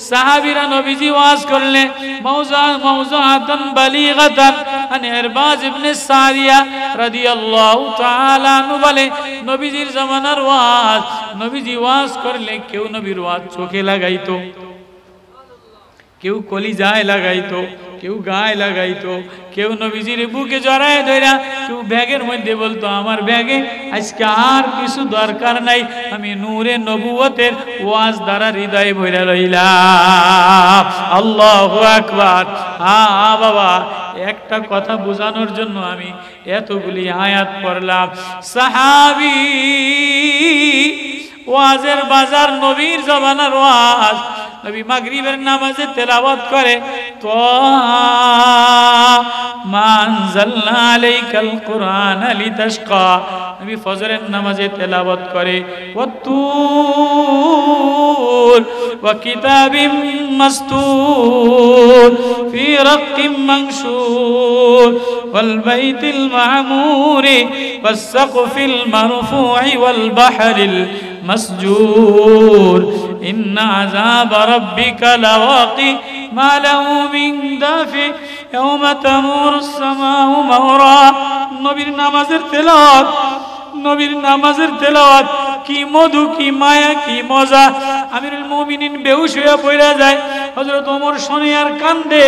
সাহাবীরা নবীজি ওয়াজ করলে মাউযাআতান বালিগাতান আন ইরবাজ ইবনে সারিয়া রাদিয়াল্লাহু তাআলা আনহু বলে, নবীজির জামানার ওয়াজ, নবীজি ওয়াজ করলে কেউ নবীর ওয়াজ চোখে লাগাইতো, কেউ কলিজায় লাগাইতো, কেউ গায়ে লাগাইতো, কেউ নবীজির বুকে জড়ায় ধইরা, কেউ ব্যাগের মধ্যে বলতো আমার ব্যাগে আজকে আর কিছু দরকার নাই, আমি নূরে নবুয়তের ওয়াজ দ্বারা হৃদয়ে ভরে লইলাম। আল্লাহু আকবার। বাবা, একটা কথা বোঝানোর জন্য আমি এতগুলি আয়াত পড়লাম। সাহাবী ওয়াজের বাজার, নবীর জামানার ওয়াজ। নবী মাগরিবের নামাজে তেলাওয়াত করে, মা আনজালনা আলাইকাল কুরআনা লিতাশকা। নবী ফজরের নামাজে তেলাওয়াত করে, ওয়াত্তুর محمول وكتاب مستور في رق منشور والبيت المعمور والسقف المرفوع والبحر المسجور إن عذاب ربك لواقع ما له من دافع يوم تمور السماء مورا নবীর নামাজের তেলাওয়াত নবীর নামাজের তেলাওয়াত কি মধু কি মায়া কি মজা আমিরুল মুমিনিন বেহুশ হয়ে পড়ে যায় হযরত ওমর শুনে আর কান্দে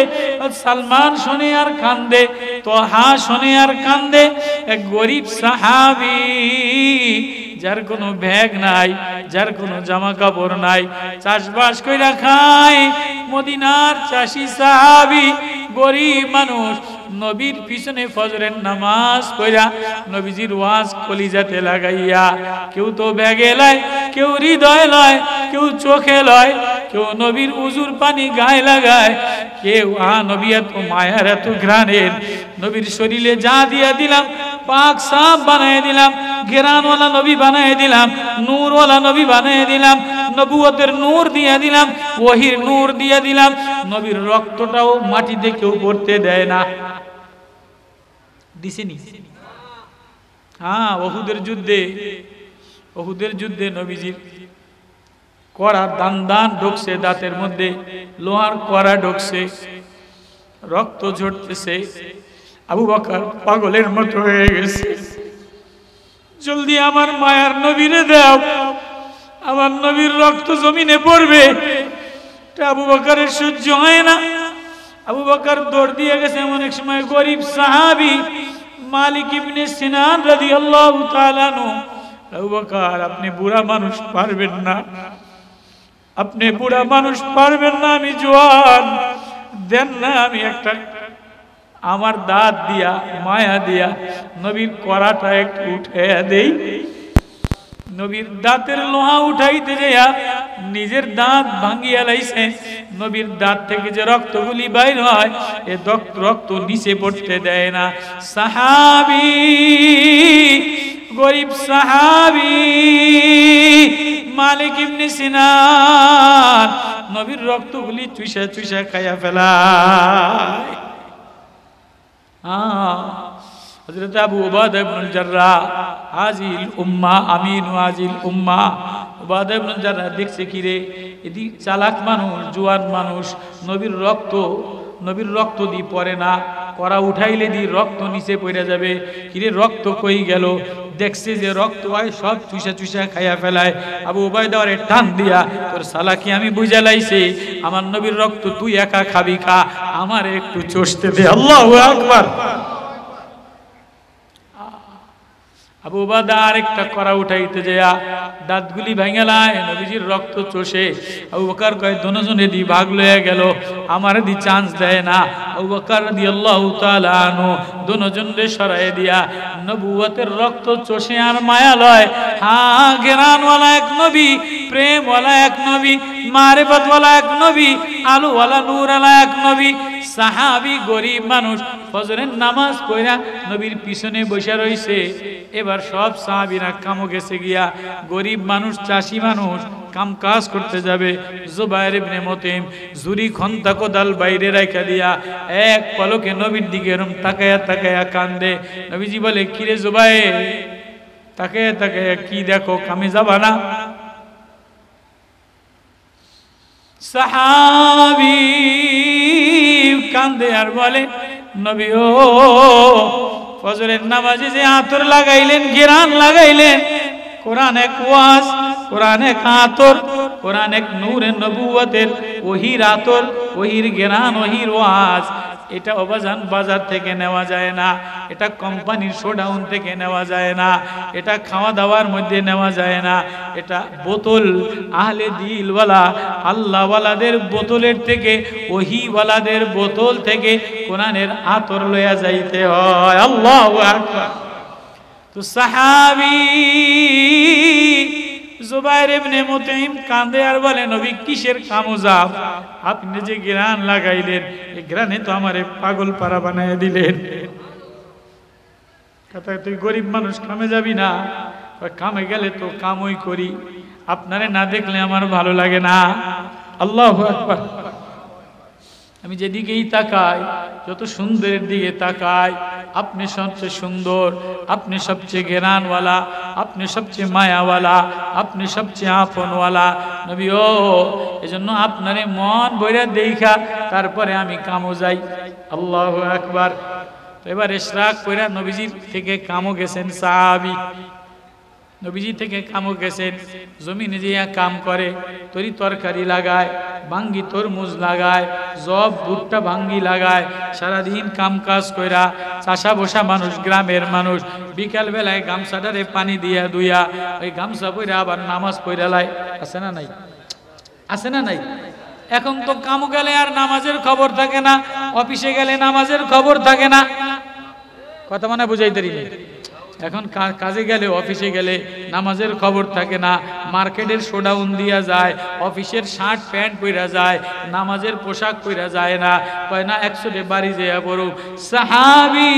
সালমান শুনে আর কান্দে তোহা শুনে আর কান্দে এক গরীব সাহাবী যার কোনো ব্যাগ নাই যার কোনো জামা কাপড় নাই চাষবাস কইরা খায় মদিনার চাষী সাহাবী গরীব মানুষ নবীর পিছনে ফজরের নামাজ পড়া নবীজির ওয়াজ কলিজাতে লাগাইয়া কেউ তো ব্যাগে লয় কেউ হৃদয় লয় কেউ চোখে লয় কেউ নবীর উজুর পানি গায়ে লাগায় কেউ নবী এত মায়ার এত ঘ্রাণের নবীর শরীরে যা দিয়া দিলাম পাক সাফ বানায় দিলাম ঘেরানওয়ালা নবী বানায় দিলাম নূরওয়ালা নবী বানায় দিলাম নবুয়তের নূর দিয়া দিলাম ওহির নূর দিয়া দিলাম নবীর রক্তটাও মাটিতে কেউ পড়তে দেয় না দিছেনি হ্যাঁ ওহুদের যুদ্ধে নবীজির কড়া দান ঢুকছে দাঁতের মধ্যে লোহার কড়া ঢুকছে রক্ত ঝরতেছে আবু বকর পাগলের মতো হয়ে গেছে জলদি আমার মায়ার নবীরে দাও আমার নবীর রক্ত জমিনে পড়বে আবু বকরের সহ্য হয় না আবু বকর দৌড় দিয়ে গেছে এমন এক সময় গরিব সাহাবী মালিক ইবনে সিনান রাদিয়াল্লাহু তাআলা আনহু আবু বকর আপনি বুড়া মানুষ পারবেন না আমি জওয়ান দেন না আমি একটা আমার দাঁত দিয়া মায়া দিয়া নবীর কড়াটা একটু উঠাইয়া দেই নবীর দাঁতের লোহা উঠাইতে যাইয়া নিজের দাঁত ভাঙিয়া লাইছে নবীর দাঁত থেকে যে রক্তগুলি বাইর হয় এ রক্ত নিচে পড়তে দেয় না সাহাবী গরিব সাহাবী মালিক ইবনে সিনান নবীর রক্তগুলি চুষা খাইয়া ফেলায় হযরত আবু উবাদা ইবনুল জাররাহ আজিল উম্মাহ আমিন আজিল উম্মাহ উবাদা ইবনুল জাররাহ দেখছে কি রে এদি চালাক মানুষ জোয়ান মানুষ নবীর রক্ত দি পড়ে না কড়া উঠাইলে দি রক্ত নিচে পড়ে যাবে কিরে রক্ত কই গেল দেখছে যে রক্ত হয় সব চুষা খাইয়া ফেলায় আবু উবাইদা ওরে টান দিয়া তোর সালাকি আমি বুঝা লাইছি আমার নবীর রক্ত তুই একা খাবি খা আমার একটু চষতে দে আল্লাহু আকবার আবু উবাদা আরেকটা কড়া উঠাইতে যায় দাঁতগুলি ভাঙালায় নবীজির রক্ত চষে আবু বকর কয় দুজনে দি ভাগ লয়ে গেল আমারে দি চান্স দেয় না আবু বকর রাদিয়াল্লাহু তাআলা আনহু দুজনরে সরায় দিয়া নবুয়তের রক্ত চষে আর মায়া লয় হ্যাঁ জ্ঞানওয়ালা এক নবী প্রেমওয়ালা এক নবী মারিফতওয়ালা এক নবী আলোওয়ালা নূরওয়ালা এক নবী সাহাবী গরিব মানুষ ফজরের নামাজ পড়া নবীর পিছনে বসে রইছে এবার সব সাহাবীরা কামো গেছে গিয়া গরিব মানুষ চাষী মানুষ কাম কাজ করতে যাবে জুবায়ের ইবনে মুতিম জুরি খন্তা কোদাল বাইরে রাখা দিয়া এক পলকে নবীর দিকে এরকম তাকায়া কান্দে নবীজি বলে কিরে জুবায়ের তাকায়া কি দেখো কামে যাবা না সাহাবী কান্দে আর বলে নবী ও ফজরের নামাজে যে আতর লাগাইলেন ঘিরান লাগাইলেন কোরআন এক ওয়াজ কোরআন এক আতর কোরআন এক নূরে নবুয়তের ওহির আতর ওহির ঘিরান ওহির ওয়াজ এটা অবাজান বাজার থেকে নেওয়া যায় না এটা কোম্পানির শোডাউন থেকে নেওয়া যায় না এটা খাওয়া দাওয়ার মধ্যে নেওয়া যায় না এটা বোতল আহলে দিলওয়ালা আল্লাহওয়ালাদের বোতলের থেকে ওহিওয়ালাদের বোতল থেকে কোরআনের আতর লইয়া যাইতে হয় আল্লাহু আকবার তো সাহাবী জুবায়ের ইবনে মুতিম কাঁদে আর বলে নবী কিসের কামজাব আপনি যে ঘ্রাণ লাগাইলেন এই ঘ্রাণে তো আমারে পাগল পারা বানায় দিলেন কথা তুই গরিব মানুষ কামে যাবি না কামে গেলে তো কামই করি, আপনারে না দেখলে আমার ভালো লাগে না। আল্লাহু আকবার। আমি যেদিকেই তাকাই, যত সুন্দরের দিকে তাকাই, আপনি সবচেয়ে সুন্দর, আপনি সবচেয়ে জ্ঞানওয়ালা, আপনি সবচেয়ে মায়াওয়ালা, আপনি সবচেয়ে আপনওয়ালা নবী। ও এজন্য আপনারে মন বইরা দেখা তারপরে আমি কামো যাই। আল্লাহু আকবার। তো এবার ইশরাক কইরা নবীজির থেকে কামো গেছেন সাহাবী, নবীজি থেকে কামো গেছেন, জমিনে যে কাম করে, তরি তরকারি লাগায়, ভাঙ্গি তরমুজ লাগায়, জব ভুট্টা ভাঙ্গি লাগায়, সারাদিন কাম কাজ কইরা চাষা বসা মানুষ, গ্রামের মানুষ বিকাল বেলায় গামছাটারে পানি দিয়া দুইয়া ওই গামছা পইরা আবার নামাজ পইরা লাই। আছে না নাই? আছে না নাই? এখন তো কামো গেলে আর নামাজের খবর থাকে না, অফিসে গেলে নামাজের খবর থাকে না। কথা মানে বুঝাইতে পারি। এখন কাজে গেলে, অফিসে গেলে নামাজের খবর থাকে না, মার্কেটের শোডাউন দিয়া যায়, অফিসের শার্ট প্যান্ট পইরা যায়, নামাজের পোশাক পইরা যায় না, কয় না 100 বাড়ি যেয়া পড়ুক। সাহাবী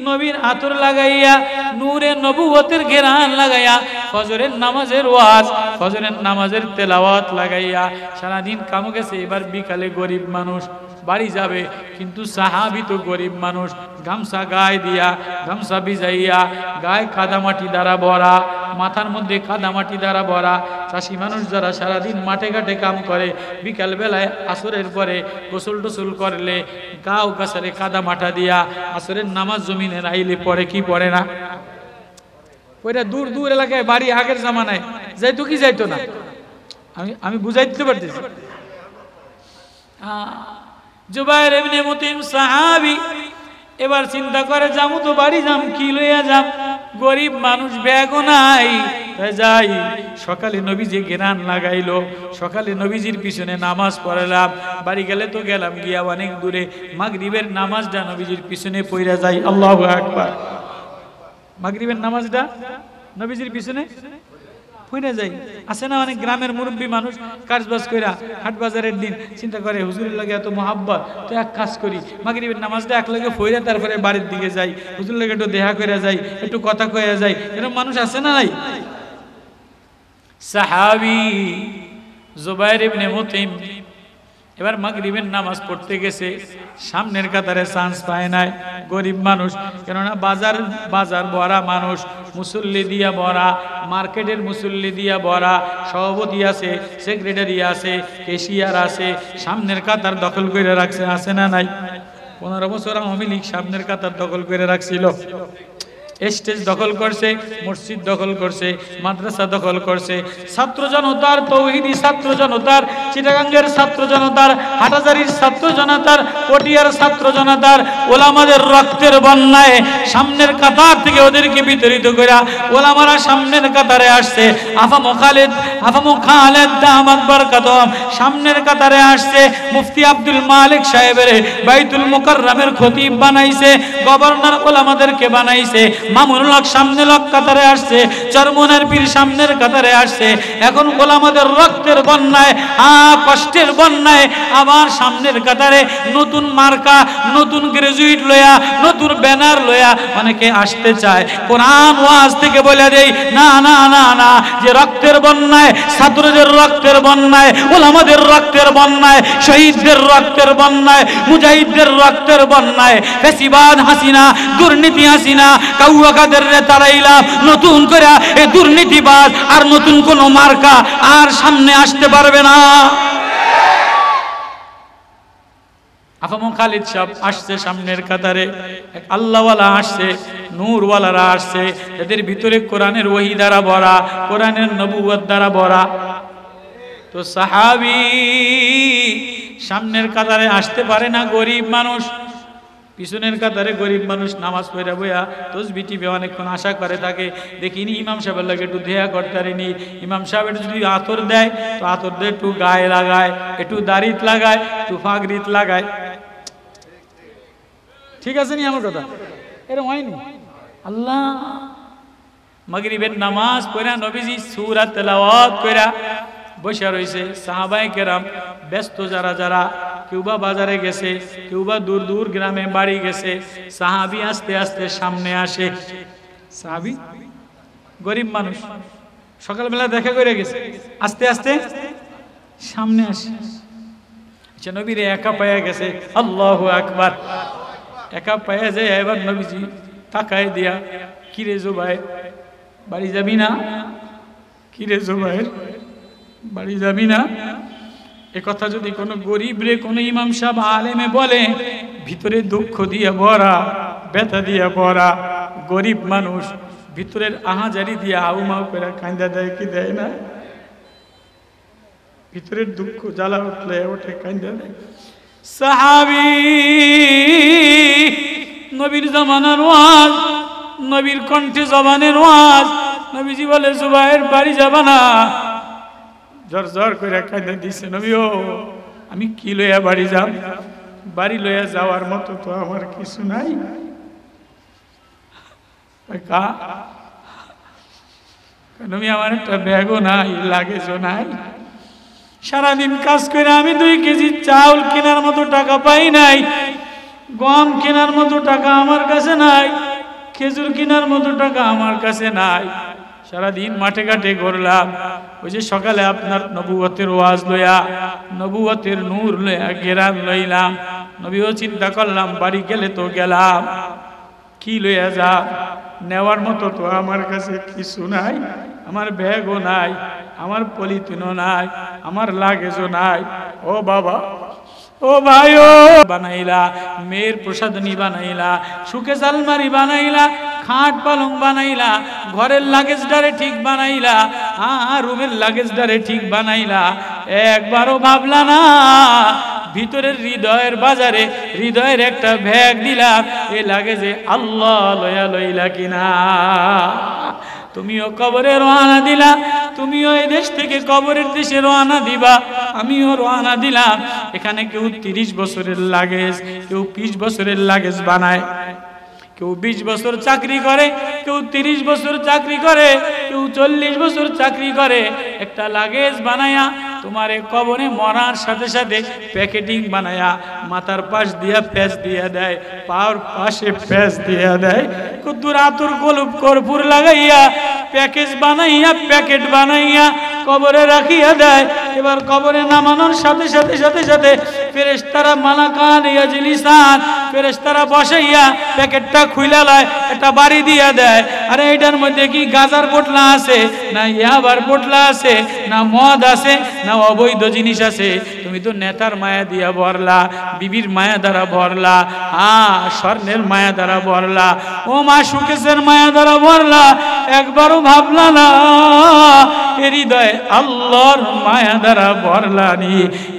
নবীর আতর লাগাইয়া, নূরে নবুয়তের ঘেরান লাগাইয়া, ফজরের নামাজের ওয়াজ, ফজরের নামাজের তেলাওয়াত লাগাইয়া সারাদিন কামো গেছে। এবার বিকালে গরিব মানুষ বাড়ি যাবে, কিন্তু সাহাবী তো গরিব মানুষ, গামছা গায়ে দিয়া, গামছা ভিজাইয়া, গায়ে কাদামাটি দ্বারা ভরা, মাথার মধ্যে কাদামাটি দ্বারা ভরা। চাষি মানুষ যারা সারাদিন মাঠে ঘাটে কাম করে, বিকাল বেলায় আসরের পরে গোসল টোসল করলে গাও গাছারে কাদা মাটা দিয়া আসরের নামাজ জমিনে আইলে পড়ে কি পড়ে না? ওইটা দূর দূর এলাকায় বাড়ি, আগের জামানায় যাইতো কি যাইতো না? আমি বুঝাই দিতে পারতেছি। জুবাইর ইবনে মুতিম সাহাবী এবার চিন্তা করে, যামু তো বাড়ি যাম, কি লইয়া যাম, গরিব মানুষ, ব্যাগও নাই, তাই যাই। সকালে নবীজি জ্ঞান লাগাইলো, সকালে নবীজির পিছনে নামাজ পড়ালাম, বাড়ি গেলে তো গেলাম গিয়া অনেক দূরে, মাগরিবের নামাজটা নবীজির পিছনে পড়া যাই। আল্লাহু আকবার। মাগরিবের নামাজটা নবীজির পিছনে পড়া যাই। আছে না অনেক গ্রামের মুরব্বী মানুষ কাজবাজ কইরা হাট বাজারের দিন চিন্তা করে, হুজুরের লাগে এত মোহাব্বত, তো এক কাজ করি, মাগরিবের নামাজটা এক লগে পড়া তারপরে বাড়ির দিকে যাই, হুজুর লাগে একটু দেখা কইরা যাই, একটু কথা কইরা যাই। এরকম মানুষ আছে না নাই? সাহাবী জুবাইর ইবনে মুতিম এবার মাগরিবের নামাজ পড়তে গেছে, সামনের কাতারে চান্স পায় নাই, গরিব মানুষ, কেননা বাজার বাজার ভরা মানুষ, মুসল্লি দিয়া ভরা, মার্কেটের মুসল্লি দিয়া ভরা, সভাপতি আছে, সেক্রেটারি আছে, কেশিয়ার আছে, সামনের কাতার দখল করে রাখছে। আছে না নাই? 15 বছর আওয়ামী লীগ সামনের কাতার দখল করে রাখছিল, স্টেজ দখল করছে, মসজিদ দখল করছে, মাদ্রাসা দখল করছে। ছাত্র জনতার, তৌহিদি ছাত্র জনতার, চিটাগাঙ্গের ছাত্র জনতার, হাটাজারির ছাত্র জনতার, পটিয়ার ছাত্র জনতার, ওলামাদের রক্তের বন্যায় সামনের কাতার থেকে ওদেরকে বিতরিত করে ওলামারা সামনের কাতারে আসছে। আফামু খালেদ দামাত বরকাতুহুম সামনের কাতারে আসছে। মুফতি আব্দুল মালিক সাহেবের বাইতুল মুকাররমের খতিব বানাইছে, গভর্নর ওলামাদেরকে বানাইছে, মামুনুল হক সামনে লোক কাতারে আসছে, চরমনের পীর সামনের কাতারে আসছে। এখন ওলামাদের রক্তের বন্যায়, কষ্টের বন্যায় আবার সামনের কাতারে নতুন মার্কা, নতুন গ্রাজুয়েট লয়া, নতুন ব্যানার লয়া অনেকে আসতে চায়। কোরআন ওয়াজ থেকে বলে দেই, না না না না, যে রক্তের বন্যায়, ছাত্রদের রক্তের বন্যায়, ওলামাদের রক্তের বন্যায়, শহীদদের রক্তের বন্যায়, মুজাহিদদের রক্তের বন্যায়, ফ্যাসিবাদ হাসিনা, দুর্নীতি হাসিনা কাউয়াকাদের তারাইলা নতুন করে এই দুর্নীতিবাজ আর নতুন কোন মার্কা আর সামনে আসতে পারবে না। আফামু খালিদ সাহেব আসছে সামনের কাতারে, আল্লাহওয়ালা আসছে, নূরওয়ালারা আসছে, এদের ভিতরে কোরআনের ওহী দ্বারা ভরা, কোরআনের নবুয়ত দ্বারা ভরা। তো সাহাবী সামনের কাতারে আসতে পারে না, গরিব মানুষ, পিছনের কাতারে গরিব মানুষ নামাজ পড়া বইয়া তসবিহ টিপে অনেকক্ষণ আশা করে থাকে, দেখিনি ইমাম সাহেবের লাগে একটু দেয়া করতে পারেনি। ইমাম সাহেব যদি আতর দেয় তো আতর দিয়ে একটু গায়ে লাগায়, একটু দাড়িত লাগায়, একটু ফাগরিত লাগায়। ঠিক আছে নি আমার কথা? এরকম হয়নি? আল্লাহ মাগরিবের নামাজ পড়া নবীজি সূরা তেলাওয়াত কইরা বসে রয়েছে। সাহাবায়ে কেরাম ব্যস্ত, যারা যারা, কেউ বা বাজারে গেছে, কেউ বা দূর দূর গ্রামে বাড়ি গেছে। সাহাবী আস্তে আস্তে সামনে আসে, সাহাবী গরিব মানুষ, সকালবেলা দেখা করে গেছে, আস্তে আস্তে সামনে আসে, আচ্ছা নবীরে একা পাইয়া গেছে, আল্লাহু আকবার, একা পাইয়া যায়। এবার নবীজি তাকায় দিয়া, কিরে জুবাইর বাড়ি যাবি না? কিরে জুবাইর বাড়ি যাবি না? এ কথা যদি কোনো গরিব রে কোনো ইমাম সাহেব আলেমে বলে, ভিতরে দুঃখ দিয়ে ভরা, ব্যথা দিয়ে ভরা, গরিব মানুষ ভিতরের আহাজারি দিয়ে হাউমাউ করে কান্দা দেয় কি দেয় না? ভিতরের দুঃখ জ্বালা উঠলে ওঠে কান্দা দেয়। সাহাবী নবীর জামানার ওয়াজ, নবীর কণ্ঠে জবানের ওয়াজ, নবীজি বলে জুবাইর বাড়ি যাবা না? জর জর করে কাঁদে দিছে, নবী ও আমি কি লইয়া বাড়ি যাব? বাড়ি লইয়া যাওয়ার মতো তো আমার কিছু নাই। নবী আমার একটা ব্যাগও নাই, লাগেজও নাই, সারাদিন কাজ করে আমি 2 কেজি চাউল কেনার মতো টাকা পাই নাই, গম কেনার মতো টাকা আমার কাছে নাই, খেজুর কেনার মতো টাকা আমার কাছে নাই, সারাদিন মাঠে ঘাটে ঘুরলাম। ওই যে সকালে আপনার নবুয়তের ওয়াজ লইয়া, নবুয়তের নূর লইয়া ঘেরান লইলাম, নবীও চিন্তা করলাম বাড়ি গেলে তো গেলাম, কি লইয়া যা, নেওয়ার মতো তো আমার কাছে কিছু নাই, আমার ব্যাগও নাই, আমার পলিথিনও নাই, আমার লাগেজও নাই। ও বাবা, ও ভাই, ও বানাইলা, মেয়ের প্রসাদনী বানাইলা, সুকেশ আলমারি বানাইলা, খাট পালং বানাইলা, ঘরের লাগেজটারে ঠিক বানাইলা, রুমের লাগেজটারে ঠিক বানাইলা, একবারও ভাবলা না ভিতরের হৃদয়ের বাজারে হৃদয়ের একটা ব্যাগ দিলা, এ লাগেজে আল্লাহ লয়া লইলা কিনা? তুমিও কবরে রওনা দিলা, তুমিও এই দেশ থেকে কবরের দেশে রওনা দিবা, আমিও রওনা দিলাম। এখানে কেউ 30 বছরের লাগেজ, কেউ 20 বছরের লাগেজ বানায়, কেউ 20 বছর চাকরি করে, কেউ 30 বছর চাকরি করে, কেউ 40 বছর চাকরি করে, একটা লাগেজ বানায়া তোমারে কবরে মরার সাথে সাথে প্যাকেটিং বানায়া মাথার পাশ দিয়া প্যাচ দিয়া দেয়, পাওয়ার পাশে প্যাচ দিয়া দেয়, কুদ্দুর আতুর কলুপ কর্পূর লাগাইয়া প্যাকেজ বানাইয়া প্যাকেট বানাইয়া কবরে রাখিয়া দেয়। এবার কবরে নামানোর সাথে সাথে সাথে সাথে ফেরেশতারা মালাকান ইয়াজলিসান, ফেরেশতারা বসাইয়া প্যাকেটটা খুইলা লয়, একটা বাড়ি দিয়া দেয়। আরে এটার মধ্যে কি গাজার পোটলা আছে, না ইয়াবার পোটলা আছে, না মদ আছে, না অবৈধ জিনিস আছে? তুমি তো নেতার মায়া দিয়া ভরলা, বিবির মায়া দ্বারা ভরলা, স্বর্ণের মায়া দ্বারা ভরলা, ও মা সুকেশের মায়া দ্বারা ভরলা, একবারও ভাবলা না হৃদয় আল্লাহর মায়া দ্বারা ভরলা নি?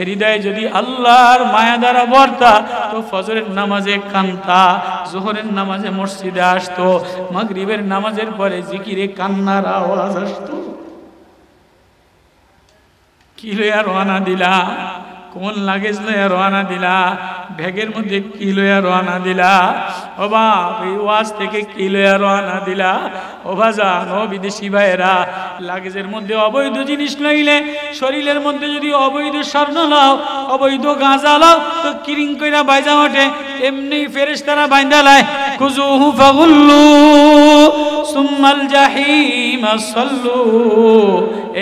হৃদয় যদি আল্লাহর মায়া দ্বারা ভরতা তো ফজরের নামাজে কান্তা, জোহরের নামাজে মসজিদে আসতো, মাগরিবের নামাজের পরে জিকিরে কান্নার আওয়াজ আসতো। কি লইয়া রওনা দিলা? কোন লাগেজ লইয়া রওনা দিলা? ব্যাগের মধ্যে কি লইয়া রওনা দিলা? ও বাপ, এই ওয়াজ থেকে কি লইয়া রওনা দিলা? ও বাজান, ও বিদেশি ভাইয়েরা, লাগেজের মধ্যে অবৈধ জিনিস লইলে, শরীরের মধ্যে যদি অবৈধ স্বর্ণ লাও, অবৈধ গাঁজা লাও, তো কিরিং কইরা বাইজা ওঠে, এমনি ফেরেশতারা বাইন্দা লায়, খুজুহু ফাগুল্লু সুম্মাল জাহিম সাল্লু।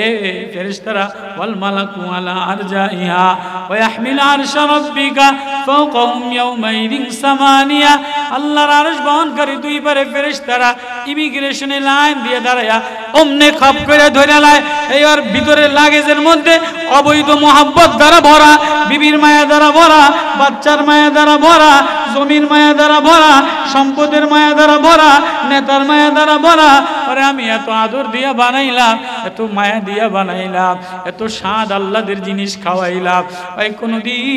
এ ফেরেশতারা ওয়াল মালাকু আলা আরজাইহা ওয়া ইয়াহমিল আরশা রাব্বিকা ফাওকাহুম ইয়াওমাইদিন সামানিয়া। আল্লাহর আরশ বহনকারী 2 পারে ফেরেশতারা ইমিগ্রেশনে লাইন দিয়ে দাঁড়ায়া অমনে খাপ করে ধরে লায়। এইবার ভিতরে লাগেজের মধ্যে অবৈধ মোহাব্বত দ্বারা ভরা, বিবির মায়া দ্বারা ভরা, বাচ্চার মায়া দ্বারা ভরা, জমির মায়া দ্বারা ভরা, সম্পদের মায়া দ্বারা ভরা, নেতার মায়া দ্বারা ভরা। আরে আমি এত আদর দিয়া বানাইলাম, এত মায়া দিয়া বানাইলাম, এত স্বাদ আল্লাহদের জিনিস খাওয়াইলাম, ভাই কোনদিন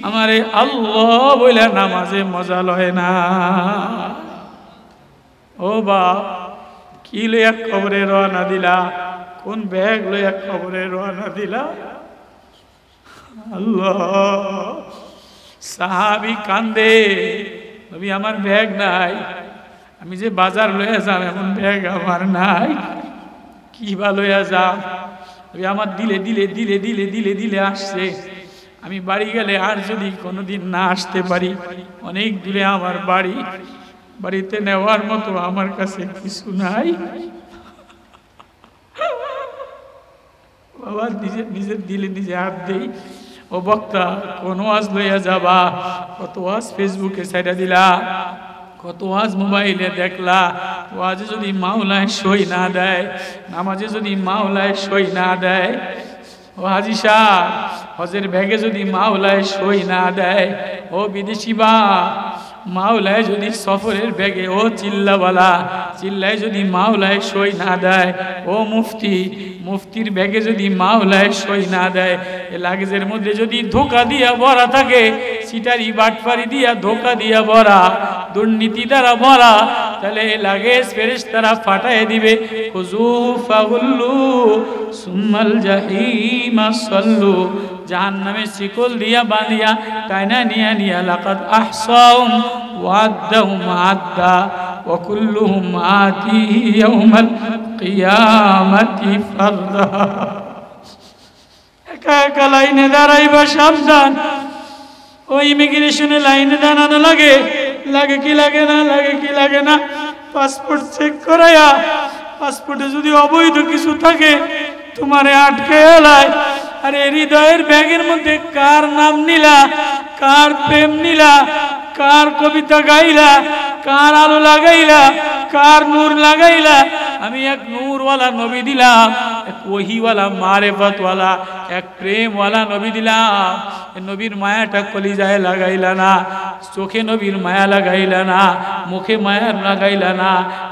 আমারে আল্লাহ বলে নামাজে মজা লয় না। ও বাপ, কি লইয়া কবরে রওনা দিলা? কোন ব্যাগ লইয়া কবরে রওনা দিলা? আল্লাহ। সাহাবী কান্দে, নবী আমার ব্যাগ নাই, আমি যে বাজার লইয়া যাম এমন ব্যাগ আমার নাই, কি বা লইয়া যাম? আমার দিলে দিলে দিলে দিলে দিলে দিলে আসছে, আমি বাড়ি গেলে আর যদি কোনোদিন না আসতে পারি, অনেক দূরে আমার বাড়ি, বাড়িতে নেওয়ার মতো আমার কাছে কিছু নাই। বাবা নিজের দিলে নিজে হাত দেই। ও বক্তা, কোন ওয়াজ লইয়া যাবা? কত ওয়াজ ফেসবুকে ছাইড়া দিলা, কত ওয়াজ মোবাইলে দেখলা। ওয়াজে যদি মাওলায় সই না দেয়, নামাজে যদি মাওলায় সই না দেয়, ও হাজি সাহেব হজের ব্যাগে যদি মাওলায় সই না দেয়, ও বিদেশি বা মাওলায় যদি সফরের ব্যাগে ও চিল্লায় যদি মাওলায় সই না দেয়, ও মুফতির ব্যাগে যদি মাওলায় সই না দেয়, এ লাগেজের মধ্যে যদি ধোকা দিয়া ভরা থাকে, সিটারি বাটপারি দিয়া ধোকা দিয়া ভরা, দুর্নীতি দ্বারা ভরা, তাহলে এই লাগেজ ফেরেশতারা ফাটায় দিবে। খুযু ফাগুল্লু সুম্মাল জাহিমা সাল্লু, জাহান্নামের শিকল দিয়া বাঁধিয়া টাইনা নিয়া লাকাদ আহসাহুম ওয়া আদ্দাহুম আদ্দা ওয়া কুল্লুহুম আতিহি ইয়াউমাল কিয়ামাতি ফারদা। একা একা লাইনে দাঁড়াইবা সাবধান। ওই ইমিগ্রেশনে লাইনে দাঁড়ানো লাগে কি লাগে না, পাসপোর্ট চেক করাইয়া, পাসপোর্টে যদি অবৈধ কিছু থাকে তোমারে আটকে এলায়। আরে হৃদয়ের ব্যাগের মধ্যে কার নাম নিলা, কার প্রেম নিলা, কার কবিতা গাইলা, কার আলো লাগাইলা, কার নূর লাগাইলা। আমি এক নূরওয়ালা নবী দিলাম, এক ওহিওয়ালা মারেফতওয়ালা, এক প্রেমওয়ালা নবী দিলাম। নবীর মায়াটা কলিজায় লাগাইলা না, চোখে নবীর মায়া লাগাইলা না, মুখে মায়া লাগাইলা না,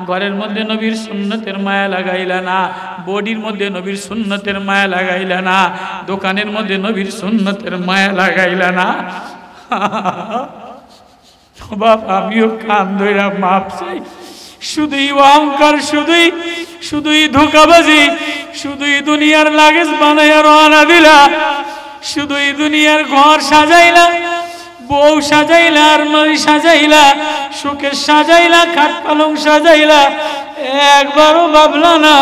ঘরের মধ্যে নবীর সুন্নতের মায়া লাগাইলা না, বডির মধ্যে নবীর সুন্নতের মায়া লাগাইলা না, দোকানের মধ্যে নবীর সুন্নতের মায়া লাগাইলা না। বাপ আমিও কান ধইরা মাপ চাই। শুধুই অহংকার, শুধুই ধোঁকাবাজি, শুধুই দুনিয়ার লাগেজ বানাইয়া রওনা দিলা, শুধুই দুনিয়ার ঘর সাজাইলা, বউ সাজাইলা, আলমারি সাজাইলা, শোকেস সাজাইলা, খাট পালং সাজাইলা, একবারও ভাবলা না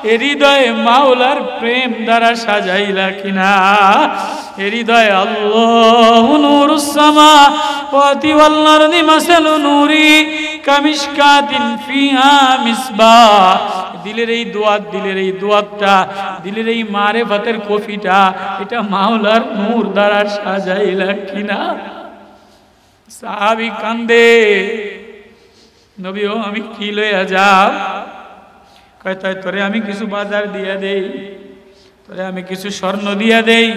হৃদয়ে মাওলার প্রেম দ্বারা সাজাইলা কিনা। হৃদয়ে আল্লাহু নূরুস সামাওয়াতি ওয়াল আরদি মাসালু নূরি কামিশকাতিন ফিহা মিসবাহ। দিলের এই দোয়াতটা, দিলের এই মারেফতের কফিটা, এটা মাওলার নূর দ্বারা সাজাইলা কিনা। সাহাবী কান্দে, নবীও আমি কি লইয়া যাব? কয় তাই তোরে আমি কিছু বাজার দিয়া দেই, তোরে আমি কিছু স্বর্ণ দিয়া দেই,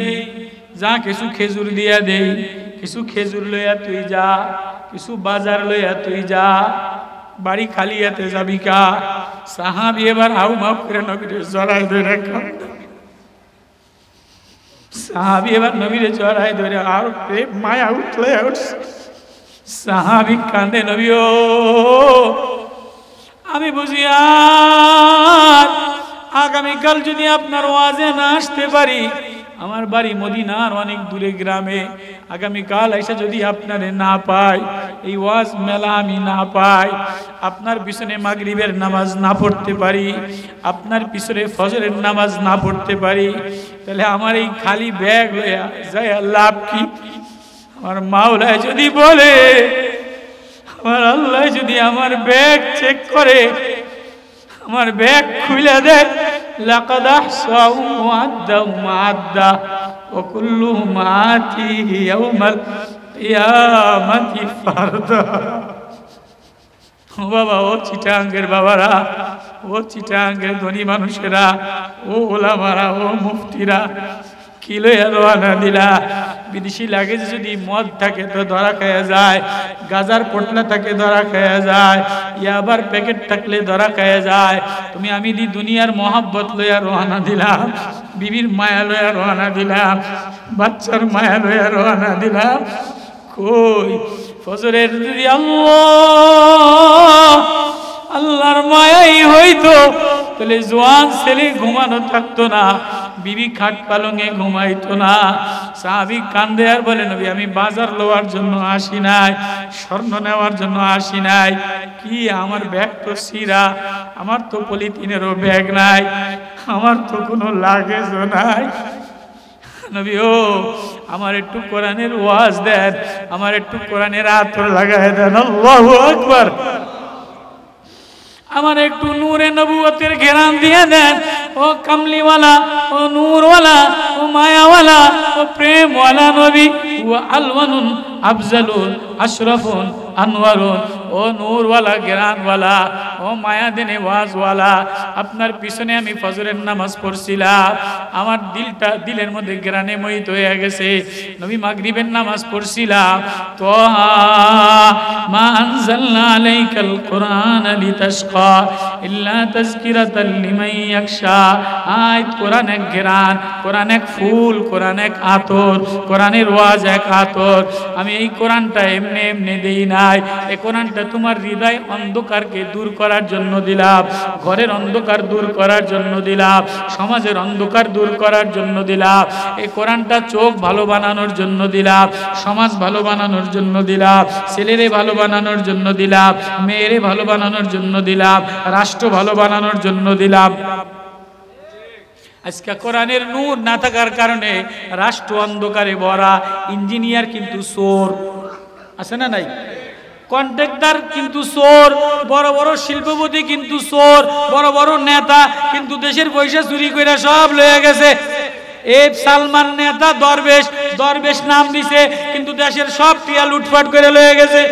যা কিছু খেজুর দিয়া দেই, কিছু খেজুর লইয়া তুই যা, কিছু বাজার লইয়া তুই যা, বাড়ি খালি হাতে যাবি কা? সাহাবী এবার হাউ মাউ করে নবীরে জড়াই ধরে কান্দে। সাহাবী এবার নবীরে জড়াই ধরে আর প্রেম মায়া উঠলে সাহাবী কান্দে, নবী ও আমি বুঝি আর আগামীকাল যদি আপনার ওয়াজে না আসতে পারি, আমার বাড়ি মদিনার অনেক দূরে গ্রামে, আগামীকাল এসে যদি আপনারে না পাই, এই ওয়াজ মেলা আমি না পাই, আপনার পিছনে মাগরিবের নামাজ না পড়তে পারি, আপনার পিছনে ফজরের নামাজ না পড়তে পারি, তাহলে আমার এই খালি ব্যাগ লইয়া যায় লাভ কি? আমার মাওলায় যদি বলে, আমার আল্লাহ যদি আমার ব্যাগ চেক করে, আমার ব্যাগ খুলে দেয়, লাকাদ আহসাহুম ওয়া আদ্দাহুম আদ্দা ওয়া কুল্লুহুম আতিহি ইয়াউমাল কিয়ামাতি ফারদা। ও বাবা, ও চিটাঙ্গের বাবারা, ও চিটাঙ্গের ধনী মানুষেরা, ও ওলামারা, ও মুফতিরা, কি লইয়া রওনা দিলা? বিদেশি লাগেজ যদি মদ থাকে তো ধরা খায়া যায়, গাজার পোটলা থাকে ধরা খায়া যায়, ইয়াবার প্যাকেট থাকলে ধরা খায়া যায়। তুমি আমি দি দুনিয়ার মহব্বত লইয়া রওনা দিলাম, বিবির মায়া লইয়া রওনা দিলাম, বাচ্চার মায়া লইয়া রওনা দিলাম। কই ফজরের যদি আল্লাহর মায়াই হইতো, তাহলে জোয়ান ছেলে ঘুমানো থাকতো না, বিবি খাট পালঙে ঘুমাইতো না। সাহাবী কান্দে আর বলে, নবী আমি বাজার লওয়ার জন্য আসি নাই, স্বর্ণ নেওয়ার জন্য আসি নাই, কি আমার ব্যাগ তো সিরা, আমার তো পলিথিনেরও ব্যাগ নাই, আমার তো কোনো লাগেজও নাই। নবী ও আমার একটু কোরআনের ওয়াজ দেন, আমার একটু কোরআনের আতর লাগায় দেন। আল্লাহু আকবার। আমার একটু নূরে নবুয়তের ঘেরান দিয়ে দেন। ও কামলিওয়ালা, ও নূরওয়ালা, ও মায়াওয়ালা, ও প্রেমওয়ালা নবী। ও আলওয়ানুন আফজালুন আশরাফুন আনওয়ারুন, ও নূরওয়ালা, ঘেরানওয়ালা, ও মায়াদেনে ওয়াজওয়ালা, আপনার পিছনে আমি ফজরের নামাজ পড়ছিলাম, আমার দিলের মধ্যে ঘেরানে মোহিত হয়ে গেছে। নবী মাগরিবের নামাজ পড়ছিলাম, তোহা মা আনজালনা আলাইকাল কুরআন লিতাশকা ইল্লা তাযকিরাতাল লিমান ইয়াখশা। আয়াত কোরআন এক ঘেরান, কোরআন এক ফুল, কোরআন এক আতর, কোরআনের ওয়াজ এক আতর। আমি এই কোরআনটা এমনি এমনি দেই নাই, এই কোরআনটা তোমার হৃদয় অন্ধকারকে দূর করার জন্য দিলাম, ঘরের অন্ধকার দূর করার জন্য দিলাম, সমাজের অন্ধকার দূর করার জন্য দিলাম। এই কোরআনটা চোখ ভালো বানানোর জন্য দিলাম, সমাজ ভালো বানানোর জন্য দিলাম, ছেলেরে ভালো বানানোর জন্য দিলাম, মেয়েরে ভালো বানানোর জন্য দিলাম, রাষ্ট্র ভালো বানানোর জন্য দিলাম। আজকে কোরআনের নূর না থাকার কারণে রাষ্ট্র অন্ধকারে ভরা। ইঞ্জিনিয়ার কিন্তু চোর, আছে না নাই? কন্ট্রাক্টর কিন্তু চোর, বড় বড় শিল্পপতি কিন্তু চোর, বড় বড় নেতা কিন্তু দেশের পয়সা চুরি করে সব লয়ে গেছে। এই সালমান নেতা দরবেশ, দরবেশ নাম দিছে কিন্তু দেশের সব টিয়া লুটপাট করে লয়ে গেছে।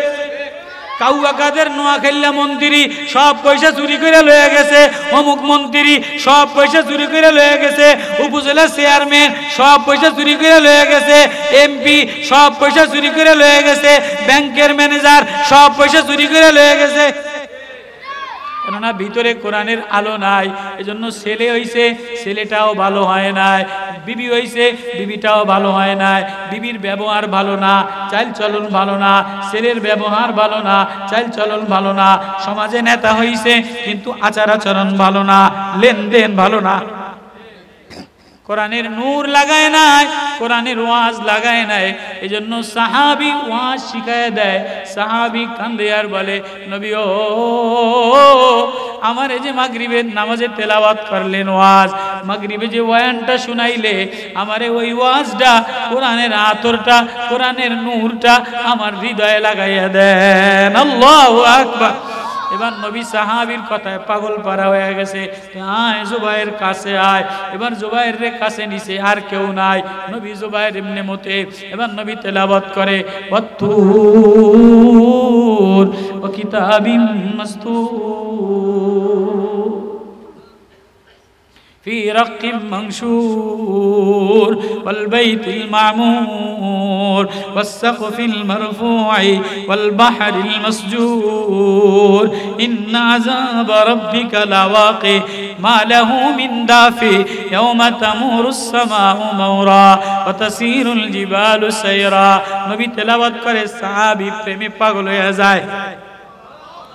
কাউয়াকাদের নোয়াখাইল্লা মন্ত্রী সব পয়সা চুরি করে লয়ে গেছে, অমুক মন্ত্রী সব পয়সা চুরি করে লয়ে গেছে, উপজেলা চেয়ারম্যান সব পয়সা চুরি করে লয়ে গেছে, এমপি সব পয়সা চুরি করে লয়ে গেছে, ব্যাংকের ম্যানেজার সব পয়সা চুরি করে লয়ে গেছে। কেননা ভিতরে কোরআনের আলো নাই, এজন্য ছেলে হইছে, ছেলেটাও ভালো হয় নাই, বিবি হইছে, বিবিটাও ভালো হয় নাই, বিবির ব্যবহার ভালো না, চাল চলন ভালো না, ছেলের ব্যবহার ভালো না, চাল চলন ভালো না, সমাজে নেতা হইছে কিন্তু আচার আচরণ ভালো না, লেনদেন ভালো না। কোরআনের নূর লাগায় নাই, কোরআনের ওয়াজ লাগায় নাই। এজন্য সাহাবী ওয়াজ শিখায় দেয়, সাহাবী কান্দে আর বলে, নবী ও আমার এই যে মাগরিবের নামাজে তেলাওয়াত করলেন ওয়াজ, মাগরিবে যে বয়ানটা শুনাইলে আমারে ওই ওয়াজটা, কোরআনের আতরটা, কোরআনের নূরটা আমার হৃদয়ে লাগাইয়া দেন। আল্লাহু আকবার। এবার নবী সাহাবীর কথায় পাগল পারা হয়ে গেছে, আয় জুবাইর কাছে আয়। এবার জুবাইরের কাছে নিছে, আর কেউ নাই, নবী জুবাইর ইবনে মুতঈব। এবার নবী তেলাওয়াত করে, ওয়াত্তুর ওয়া কিতাবিম মাসতুর في رق منشور والبيت المعمور والسقف المرفوع والبحر المسجور إن عذاب ربك لواقع ما له من دافع يوم تمور السماء مورا وتسير الجبال سيرا। নবী তেলাওয়াত করে, সাহাবী প্রেমে পাগল হয়ে যায়।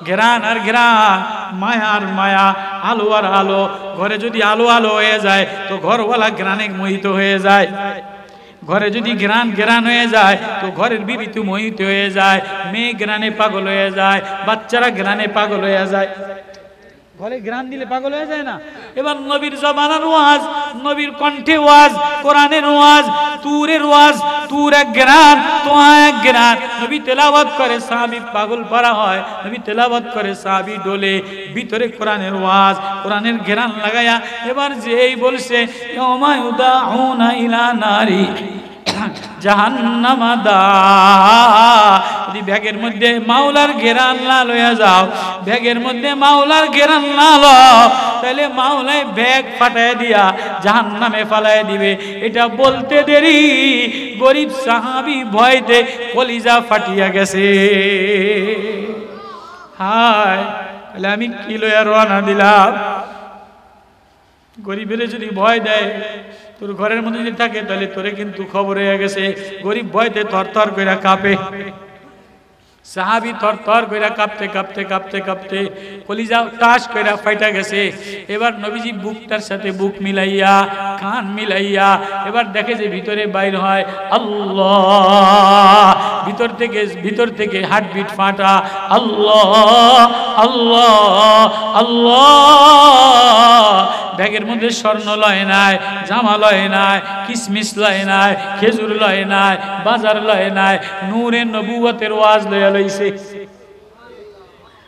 ঘেরান আর ঘেরান, মায়া আর মায়া, আলো আর আলো। ঘরে যদি আলো আলো হয়ে যায় তো ঘরওয়ালা ঘেরানে মোহিত হয়ে যায়, ঘরে যদি ঘেরান হয়ে যায় তো ঘরের বিবি তো মোহিত হয়ে যায়, মেয়ে ঘেরানে পাগল হয়ে যায়, বাচ্চারা ঘেরানে পাগল হয়ে যায়। ঘরে ঘেরান দিলে পাগল হয়ে যায় না? এবার নবীর জবানার ওয়াজ, নবীর কণ্ঠে ওয়াজ, কোরআনের ওয়াজ, তুরের ওয়াজ, তুর এক ঘেরান, তোহা এক ঘেরান। নবী তেলাওয়াত করে, সাহাবী পাগল পারা হয়, নবী তেলাওয়াত করে, সাহাবী ডোলে। ভিতরে কোরআনের ওয়াজ, কোরআনের ঘেরান লাগায়া এবার যেই বলছে, ইয়াউমা ইউদাউনা ইলা নারি জাহান্নামা দা। যদি ব্যাগের মধ্যে মাওলার ঘেরান না লইয়া যাও, ব্যাগের মধ্যে মাওলার ঘেরান না লও, তাহলে মাওলাই ব্যাগ ফাটায় দিয়া জাহান্নামে ফালায় দিবে। এটা বলতে দেরি, গরিব সাহাবী ভয়তে কলিজা ফাটিয়া গেছে। হায়, তাহলে আমি কি লইয়া রওনা দিলাম? গরিবের যদি ভয় দেয়, তোর ঘরের মধ্যে যদি থাকে, তাহলে তোরে কিন্তু খবর হয়ে গেছে। গরিব ভয়তে থরথর কইরা কাঁপে। সাহাবী থরথর কইরা কাঁপতে কাঁপতে কাঁপতে কাঁপতে কলিজা টাস কইরা ফাইটা গেছে। এবার নবীজি বুকটার সাথে বুক মিলাইয়া, কান মিলাইয়া এবার দেখে যে ভিতরে বাইর হয় আল্লাহ, ভিতর থেকে হার্টবিট ফাটা, আল্লাহ আল্লাহ আল্লাহ। ব্যাগের মধ্যে স্বর্ণ লয় নাই, জামা লয় নাই, কিসমিস লয় নাই, খেজুর লয় নাই, বাজার লয় নাই, নূরে নবুয়তের ওয়াজ লইয়া লইছে।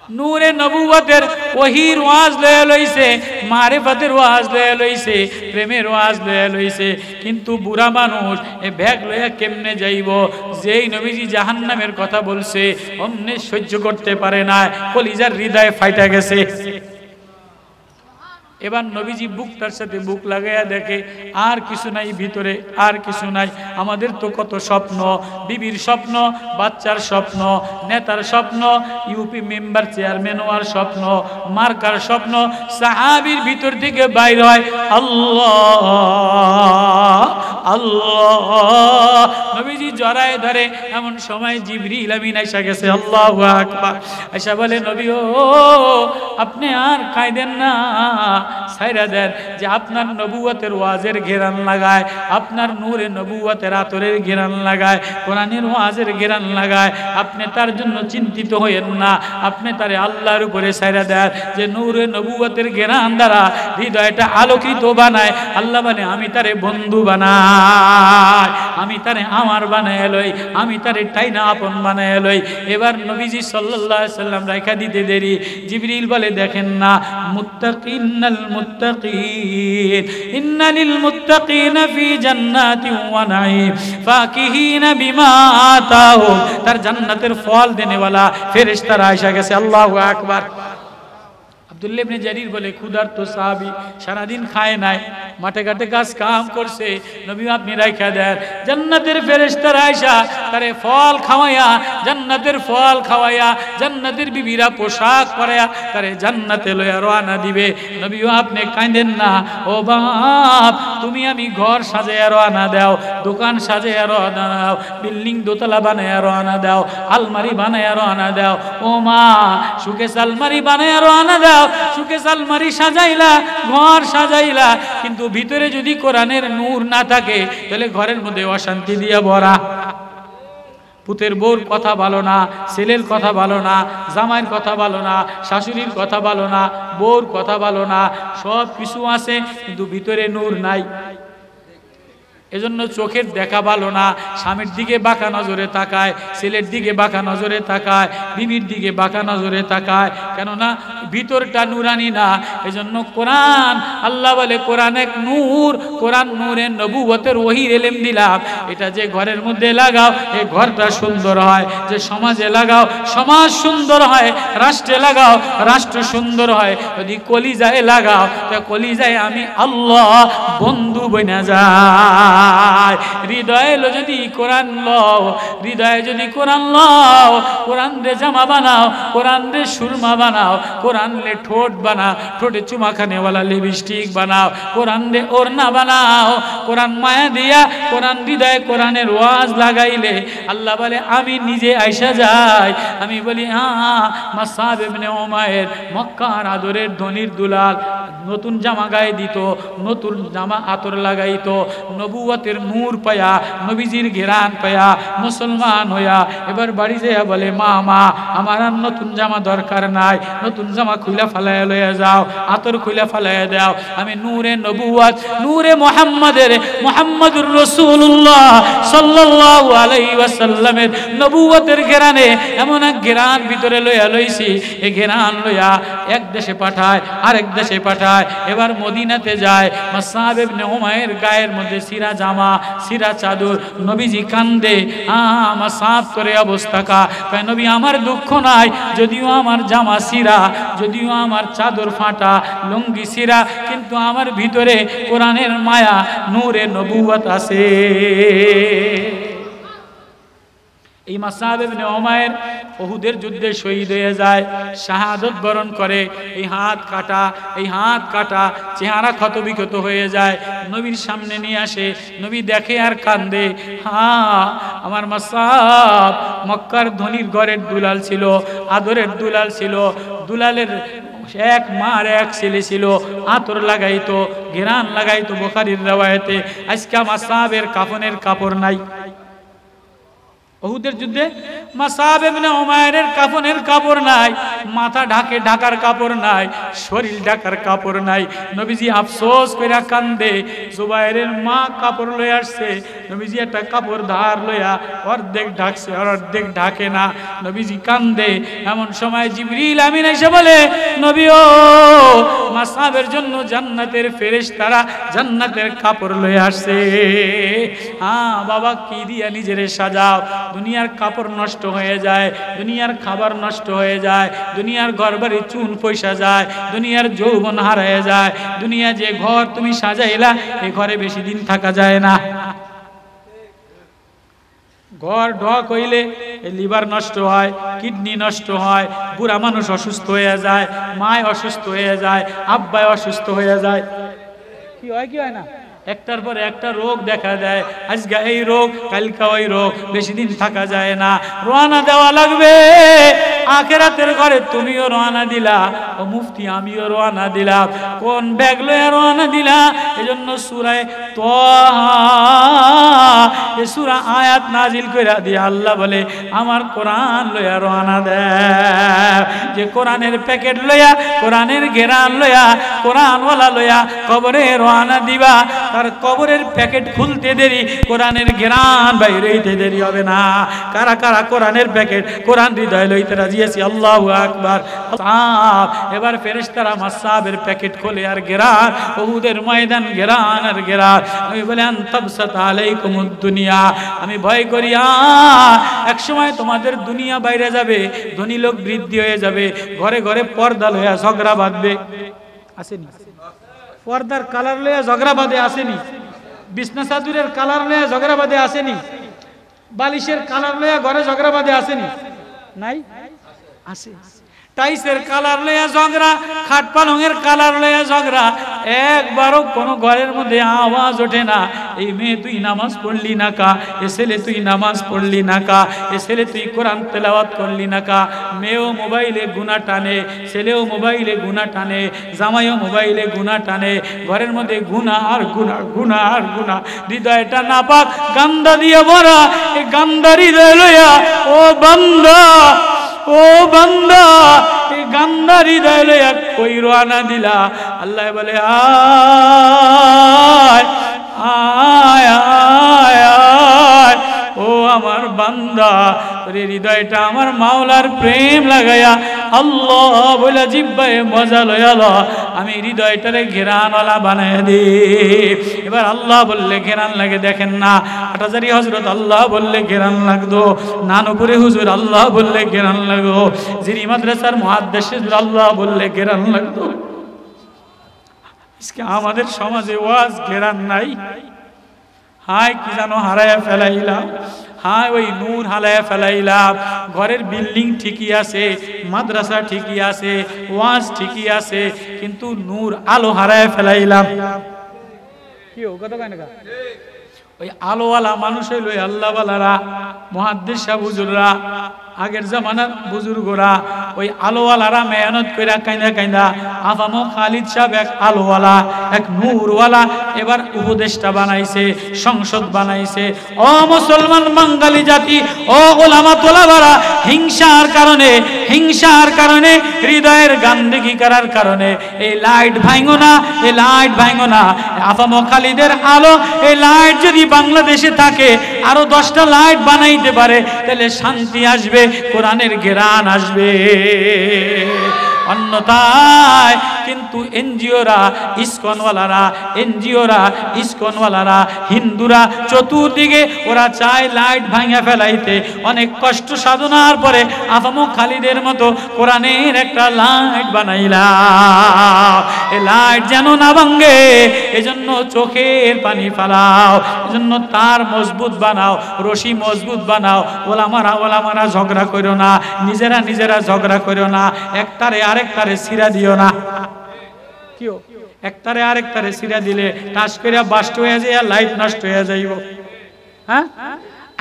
নূরে নবুয়তের ওহির ওয়াজ লইয়া লইছে, মারিফাতের ওয়াজ লইয়া লইছে, প্রেমের ওয়াজ লইয়া লইছে। কিন্তু বুড়া মানুষ এ ব্যাগ লইয়া কেমনে যাইব? যেই নবীজি জাহান্নামের কথা বলছে অমনে সহ্য করতে পারে না, কলিজার হৃদয় ফাইটা গেছে। এবার নবীজি বুকটার সাথে বুক লাগাইয়া দেখে আর কিছু নাই ভিতরে, আর কিছু নাই। আমাদের তো কত স্বপ্ন, বিবির স্বপ্ন, বাচ্চার স্বপ্ন, নেতার স্বপ্ন, ইউপি মেম্বার চেয়ারম্যান হওয়ার স্বপ্ন, মার্কার স্বপ্ন। সাহাবীর ভিতর থেকে বাইর হয় আল্লাহ আল্লাহ। নবীজি জড়ায় ধরে, এমন সময় জিবরিল আমিন আইসা গেছে। আল্লাহু আকবার। আইসা বলে, নবী ও আপনি আর কাঁদেন না, ছাইরা দেন, যে আপনার নবুয়তের ওয়াজের ঘেরান লাগায়, আপনার নূরে নবুয়তের আতরের ঘেরান লাগায়, কোরআনের ওয়াজের ঘেরান লাগায়, আপনি তার জন্য চিন্তিত হইেন না, আপনি তারে আল্লাহর উপরে ছাইরা দেন। যে নূরে নবুয়তের ঘেরান দ্বারা হৃদয়টা আলোকিত বানায়, আল্লাহ মানে আমি তারে বন্ধু বানাই, আমি তারে আমার বানায় লই, আমি তারে টাইনা আপন বানায় লই। এবার নবীজি সাল্লাল্লাহু আলাইহি সাল্লাম রাইখা দিতে দেরি, জিবরিল বলে, দেখেন না, মুত্তাকিনাল মুত্তাকিন ইন্না লিল মুত্তাকিনা ফি জান্নাতিন ওয়া নাঈম ফাকিহিনা বিমা আতাহুম। তার জান্নাতের ফল দেনেওয়ালা ফেরেশতারা আয়েশা গেছে। আল্লাহু আকবার। আব্দুল্লাহ ইবনে জারির বলে, ক্ষুধার্ত সাহাবী, সারাদিন খায় নাই, মাঠে ঘাটে কাজ কাম করছে, নবী আপনি রাইখা দেন। জান্নাতের ফেরেশতারা আয়েশা তারে ফল খাওয়াইয়া, জান্নাতের ফল খাওয়াইয়া, জান্নাতের বিবিরা পোশাক পরাইয়া তারে জান্নাতে লইয়া রওনা দিবে। নবী আপনি কাঁদেন না, ও বাপ, তুমি আমি ঘর সাজাইয়া রওনা দাও, দোকান সাজাইয়া রওনা দাও, বিল্ডিং দোতলা বানাইয়া রওনা দাও, আলমারি বানাইয়া রওনা দাও। ও মা, সুকেশ আলমারি বানাইয়া রওনা দাও, সুকেশ আলমারি সাজাইলা, ঘর সাজাইলা, কিন্তু ভিতরে যদি কোরআনের নূর না থাকে তাহলে ঘরের মধ্যে অশান্তি দিয়া ভরা। পুতের বউর কথা ভালো না, ছেলের কথা ভালো না, জামাইয়ের কথা ভালো না, শাশুড়ির কথা ভালো না, বউর কথা ভালো না, সব কিছু আছে কিন্তু ভিতরে নূর নাই। এজন্য চোখের দেখা ভালো না, স্বামীর দিকে বাঁকা নজরে তাকায়, ছেলের দিকে বাঁকা নজরে তাকায়, বিবির দিকে বাঁকা নজরে তাকায়, কেননা ভিতরটা নূরানি না। এজন্য কোরআন, আল্লাহ বলে কোরআন এক নূর, কোরআন নূরে নবুয়তের ওহির ইলম দিলাম, এটা যে ঘরের মধ্যে লাগাও এই ঘরটা সুন্দর হয়, যে সমাজে লাগাও সমাজ সুন্দর হয়, রাষ্ট্রে লাগাও রাষ্ট্র সুন্দর হয়। যদি কলিজায় লাগাও তো কলিজায় আমি আল্লাহ বন্ধু বইনা যায়। হৃদয়ে যদি কোরআন লও, হৃদয়ে যদি কোরআন লও, কোরআন রে জামা বানাও, কোরআন রে সুরমা বানাও, কোরআন রে ঠোঁট বানাও, ঠোঁটে চুমাখানে ওয়ালা লিপস্টিক বানাও, কোরআন রে ওড়না বানাও, কোরআন মায়া দিয়া কোরআন হৃদয়ে কোরআনের ওয়াজ লাগাইলে আল্লাহ বলে আমি নিজে আইসা যাই। আমি বলি মাসআব ইবনে উমাইর মক্কার আদরের ধনির দুলাল, নতুন জামা গায়ে দিত, নতুন জামা আতর লাগাইতো, নবুয়তের নূর পায়া, নবীজির ঘেরান পায়া মুসলমান হইয়া এবার বাড়ি যাইয়া বলে, মা মা আমার আর নতুন জামা দরকার নাই, নতুন জামা খুলে ফালাইয়া লইয়া যাও, আতর খুলে ফালাইয়া দাও। আমি নূরে নবুয়ত, নূরে মুহাম্মাদের, মুহাম্মাদুর রাসূলুল্লাহ সাল্লাল্লাহু আলাইহি ওয়াসাল্লামের নবুয়তের ঘেরানে এমন এক ঘেরান ভিতরে লইয়া লইছি, এই ঘেরান লইয়া এক দেশে পাঠায়, আরেক দেশে পাঠায়। এবার মদিনাতে যায়, মাসআব ইবনে উমাইর গায়ের মধ্যে সিরা জামা, সিরা চাদর, নবীজি কান্দে, মাসআব করে অবস্থা কা নবী আমার দুঃখ নাই, যদিও আমার জামা সিরা, যদিও আমার চাদর ফাটা, লুঙ্গি সিরা, কিন্তু আমার ভিতরে কোরআনের মায়া নূরে নবুয়ত আছে। এই মাসআব ইবনে উমাইর উহুদের যুদ্ধে শহীদ হয়ে যায়, শাহাদত বরণ করে। এই হাত কাটা, এই হাত কাটা, চেহারা ক্ষতবিক্ষত হয়ে যায়, নবীর সামনে নিয়ে আসে, নবী দেখে আর কান্দে। আমার মাসআব মক্কার ধনির ঘরের দুলাল ছিল, আদরের দুলাল ছিল, দুলালের এক মার এক ছেলে ছিল, আতর লাগাইতো, ঘেরান লাগাইতো বুখারীর riwayate। আজকে মাসআবের কাফনের কাপড় নাই। উহুদের যুদ্ধে মাসআব ইবনে উমাইরের কাফনের কাপড় নাই, মাথা ঢাকার কাপড় নাই, শরীর ঢাকার কাপড় নাই। নবীজি আফসোস কইরা কান্দে। জুবাইরের মা কাপড় লয়ে আসছে, নবীজি একটা কাপড় ধার লইয়া অর্ধেক ঢাকছে আর অর্ধেক ঢাকে না। নবীজি কান্দে। এমন সময় জিবরিল আমিন এসে বলে, নবী ও মাসআবের জন্য জান্নাতের ফেরেশতারা জান্নাতের কাপড় লয়ে আসছে। হ্যাঁ বাবা, কি দিয়া নিজেরে সাজাও? দুনিয়ার কাপড় নষ্ট হয়ে যায়, দুনিয়ার খাবার নষ্ট হয়ে যায়, দুনিয়ার ঘরবাড়ি চুন পয়সা যায়, দুনিয়ার যৌবন হারায় যায়। দুনিয়া যে ঘর তুমি সাজাইলা, এই ঘরে বেশি দিন থাকা যায় না। ঘর ঢক হইলে লিভার নষ্ট হয়, কিডনি নষ্ট হয়, বুড়া মানুষ অসুস্থ হয়ে যায়, মায় অসুস্থ হয়ে যায়, আব্বায় অসুস্থ হয়ে যায়। কি হয় কি হয় না? একটার পর একটা রোগ দেখা দেয়। আজকে এই রোগ, কালকে ওই রোগ, বেশি দিন থাকা যায় না। রওনা দেওয়া লাগবে আখিরাতের ঘরে। তুমিও রওনা দিলা, ও মুফতি আমিও রওনা দিলাম। কোন ব্যাগ লয়ে রওনা দিলা? এজন্য সূরা তাহা এই সূরা আয়াত নাজিল কইরা দিয়ে আল্লাহ বলে, আমার কোরআন লইয়া রওনা দেয়। যে কোরআনের প্যাকেট লইয়া, কোরআনের ঘেরান লইয়া, কোরআনওয়ালা লইয়া কবরে রওনা দিবা, তার কবরের প্যাকেট খুলতে দেরি, কোরআনের ঘেরান বাইরে হইতে দেরি হবে না। কারা কারা কোরআনের প্যাকেট, কোরআন হৃদয় লইতে রাজি আছি? আল্লাহু আকবার। এবার ফেরেশতারা মাসআবের প্যাকেট খোলে আর ঘেরান, উহুদের ময়দান ঘেরান আর ঘেরান। আমি বলে আনতাবসাত আলাইকুমুদ দুনিয়া, আমি ভয় করি এক সময় তোমাদের দুনিয়া বাইরে যাবে, ধনী লোক বৃদ্ধি হয়ে যাবে, ঘরে ঘরে পর্দা লইয়া ঝগড়া বাঁধবে। আসেনি? পর্দার কালার লইয়া ঝগড়া বাঁধে আসেনি? বিছনা চাদরের কালার লইয়া ঝগড়া বাঁধে আসেনি? বালিশের কালার লইয়া ঘরে ঝগড়া বাঁধে আসেনি? নাই? আসে। টাইসের কালার লইয়া ঝগড়া, খাট পালঙের কালার লইয়া ঝগড়া। একবারও কোনো ঘরের মধ্যে আওয়াজ ওঠে না, এই মেয়ে তুই নামাজ পড়লি না কা, এ ছেলে তুই নামাজ পড়লি না কা, এ ছেলে তুই কোরআন তেলাওয়াত করলি না কা। মেয়েও মোবাইলে গুনাহ টানে, ছেলেও মোবাইলে গুনাহ টানে, জামাইও মোবাইলে গুনাহ টানে। ঘরের মধ্যে গুনাহ আর গুনাহ, গুনাহ আর গুনাহ। হৃদয়টা নাপাক, গান্দা দিয়ে ভরা। এই গান্দা হৃদয় লইয়া ও বান্দা, ও বান্দা, এই গান্দা হৃদয় লইয়া কই রওনা দিলা? আল্লাহ বলে, আয় আয় আয় আয় ও আমার বান্দা, তোর হৃদয়টা আমার মাওলার প্রেম লাগাইয়া আল্লাহ বলে জিব্বায় মজা লয়াল, আমি হৃদয়টারে ঘেরানওয়ালা বানায় দি। এবার আল্লাহ বললে ঘেরান লাগে। দেখেন না, আটাজারি হজরত আল্লাহ বললে ঘেরান লাগতো, নানুপুরে হুজুর আল্লাহ বললে ঘেরান লাগতো, জিরি মাদ্রাসার মুহাদ্দিস হুজুর আল্লাহ বললে ঘেরান লাগতো। আজকে আমাদের সমাজে ওয়াজ ঘেরান নাই। হায় কি জানো হারায়া ফেলাইলাম, হায় ওই নূর হারায়া ফেলাইলাম। ঘরের বিল্ডিং ঠিকই আছে, মাদ্রাসা ঠিকই আছে, ওয়াজ ঠিকই আছে, কিন্তু নূর আলো হারায়া ফেলাইলাম। কি ও কথা কয় না? ওই আলোওয়ালা মানুষ হইল আল্লাহওয়ালারা, মুহাদ্দিস সাহেব হুজুররা, আগের জামানার বুজুর্গরা। ওই আলোওয়ালারা মেহনত কইরা কাইন্দা কাইন্দা আফামো খালিদ সাহেব এক আলোওয়ালা, এক নূরওয়ালা এবার উপদেষ্টা বানাইছে, সংসদ বানাইছে। ও মুসলমান বাঙালি জাতি, ও ওলামা তোলাবারা, হিংসার কারণে, হিংসার কারণে, হৃদয়ের গান্দেগি করার কারণে এই লাইট ভাঙো না, এই লাইট ভাঙো না। আফামো খালিদের আলো, এই লাইট যদি বাংলাদেশে থাকে, আরো 10টা লাইট বানাইতে পারে, তাহলে শান্তি আসবে, কোরআনের ঘেরান আসবে। অন্যথায় কিন্তু এনজিওরা, ইসকনওয়ালারা, এনজিওরা, ইসকনওয়ালারা, হিন্দুরা চতুর্দিকে ওরা চায় লাইট ভাঙা ফেলাইতে। অনেক কষ্ট সাধনার পরে আফামো খালিদের মতো কোরআনের একটা লাইট বানাইলাম। এই লাইট যেন না ভাঙে, এজন্য চোখের পানি ফালাও, এজন্য তার মজবুত বানাও, রশি মজবুত বানাও। ওলামারা ঝগড়া করো না, নিজেরা ঝগড়া করো না, একটারে আরেকটারে সিরা দিও না। কিও একটারে আরেকটারে সিরা দিলে টাস করে বাস্ট হয়ে যায়, লাইট নষ্ট হয়ে যাইব। হ্যাঁ,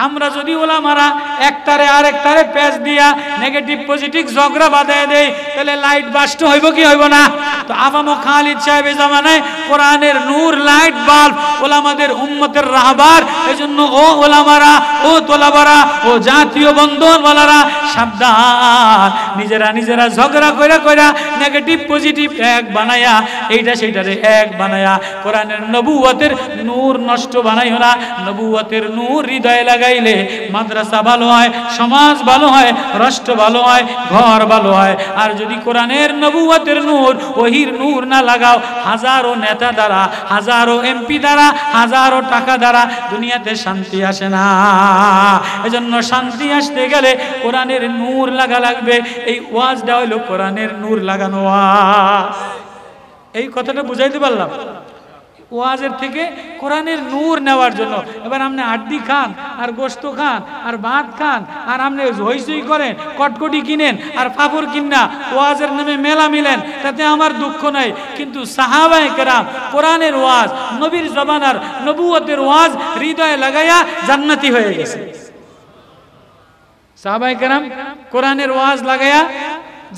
আমরা যদি ওলামারা এক একটারে আরেকটারে পেঁচ দিয়া নেগেটিভ পজিটিভ ঝগড়া বাঁধায় দেয়, তাহলে লাইট বাস্ট হইব কি হইব না? তো আবামো খালিদ সাহেবের জামানায় কোরআনের নূর লাইট বাল্ব ওলামাদের উম্মতের রাহবার। এজন্য ও ওলামারা, ও তোলাবারা, ও জাতীয় বন্ধনওয়ালারা সাবধান, নিজেরা ঝগড়া কইরা নেগেটিভ পজিটিভ এক বানায়া এইটা সেইটারে এক বানায়া কোরআনের নবুয়তের নূর নষ্ট বানাইও না। নবুয়তের নূর হৃদয়ে লাগাইলে মাদ্রাসা ভালো হয়, সমাজ ভালো হয়, রাষ্ট্র ভালো হয়, ঘর ভালো হয়। আর যদি কোরআনের নবুয়তের নূর, ওহির নূর না লাগাও, হাজারো নেতা দ্বারা, হাজারো এমপি দ্বারা, হাজারো টাকা দ্বারা দুনিয়াতে শান্তি আসে না। এজন্য শান্তি আসতে গেলে কোরআনের নূর লাগা লাগবে। এই ওয়াজটা হইল কোরআনের নূর লাগানো ওয়াজ। এই কথাটা বুঝাইতে পারলাম? ওয়াজের থেকে কোরআনের নূর নেওয়ার জন্য। এবার আপনি আড্ডি খান আর গোশত খান আর ভাত খান আর আপনি হইচই করেন, কটকটি কিনেন আর পাপড় কিনা ওয়াজের নামে মেলা মিলেন, তাতে আমার দুঃখ নাই। কিন্তু সাহাবায়ে কেরাম কোরআনের ওয়াজ, নবীর জবানার নবুয়তের ওয়াজ হৃদয়ে লাগাইয়া জান্নাতি হয়ে গেছে। সাহাবায়ে কেরাম কোরআনের ওয়াজ লাগাইয়া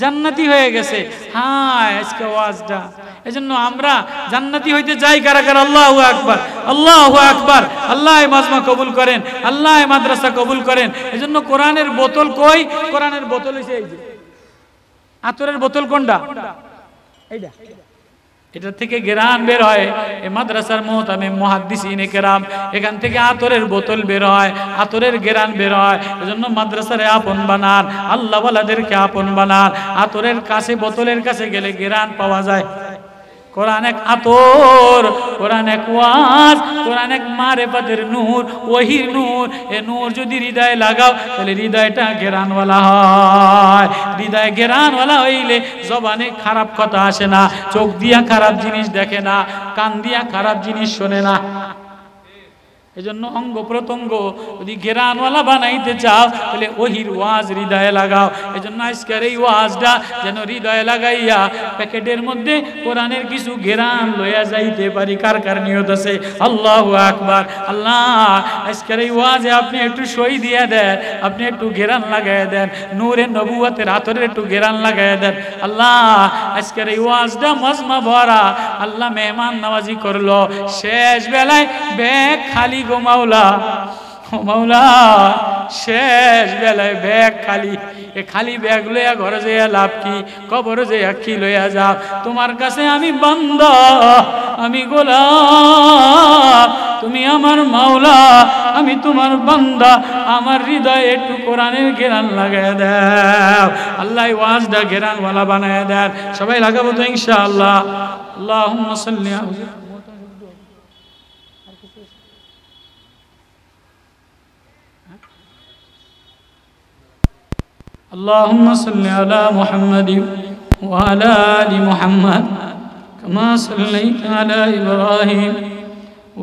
জান্নাতি হয়ে গেছে। হ্যাঁ, আজকে ওয়াজটা এজন্য আমরা জান্নাতি হইতে যাই কারা কারা? আল্লাহু আকবার, আল্লাহু আকবার। আল্লাহ মাজমা কবুল করেন, আল্লাহ মাদ্রাসা কবুল করেন। এজন্য কোরআনের বোতল কই? কোরআনের বোতল হইছে এই যে আতরের বোতল। কোনটা? এইটা। এটা থেকে ঘেরান বের হয়। এই মাদ্রাসার মুহতামিম মুহাদ্দিসিনে কেরাম এখান থেকে আতরের বোতল বের হয়, আতরের ঘেরান বের হয়। এজন্য মাদ্রাসারে আপন বানান, আল্লাহ ওয়ালাদেরকে আপন বানান। আতরের কাছে, বোতলের কাছে গেলে ঘেরান পাওয়া যায়। কোরআন এক আতর, কোরআন এক ওয়াজ, কোরআন এক মারেফাতের নূর, ওহির নূর। এ নূর যদি হৃদয়ে লাগাও তাহলে হৃদয়টা ঘেরানওয়ালা হয়। হৃদয় ঘেরানওয়ালা হইলে জবানে খারাপ কথা আসে না, চোখ দিয়া খারাপ জিনিস দেখে না, কান দিয়া খারাপ জিনিস শোনে না। এজন্য অঙ্গ প্রত্যঙ্গ যদি ঘেরানওয়ালা বানাইতে চাও তাহলে ওহির ওয়াজ হৃদয়ে লাগাও। এজন্য আজকের এই ওয়াজটা যেন হৃদয়ে লাগাইয়া প্যাকেটের মধ্যে কোরআনের কিছু ঘেরান লইয়া যাইতে পারি। কার কার নিয়ত আছে? আল্লাহু আকবার। আল্লাহ, আজকের এই ওয়াজে আপনি একটু সই দিয়ে দেন, আপনি একটু ঘেরান লাগাইয়া দেন, নূরে নবুয়তের আতরের একটু ঘেরান লাগাইয়া দেন। আল্লাহ, আজকের এই ওয়াজটা মজমা ভরা, আল্লাহ মেহমান নওয়াজি করলো, শেষ বেলায় ব্যাগ খালি গো মাওলা, ও মাওলা, শেষ বেলায় ব্যাগ খালি। এ খালি ব্যাগ লইয়া ঘরে যাইয়া লাভ কি? কবরে যাইয়া কি লইয়া যাও? তোমার কাছে আমি বান্দা, আমি গোলাম, তুমি আমার মাওলা, আমি তোমার বান্দা। আমার হৃদয়ে একটু কোরআনের ঘেরান লাগাইয়া দাও। আল্লাহ ওয়াজটা ঘেরানওয়ালা বানাইয়া দেন। সবাই লাগাবো তো ইনশাআল্লাহ। আল্লাহুম্মা সাল্লি আলা اللهم صل على محمد وعلى آل محمد كما صليت على إبراهيم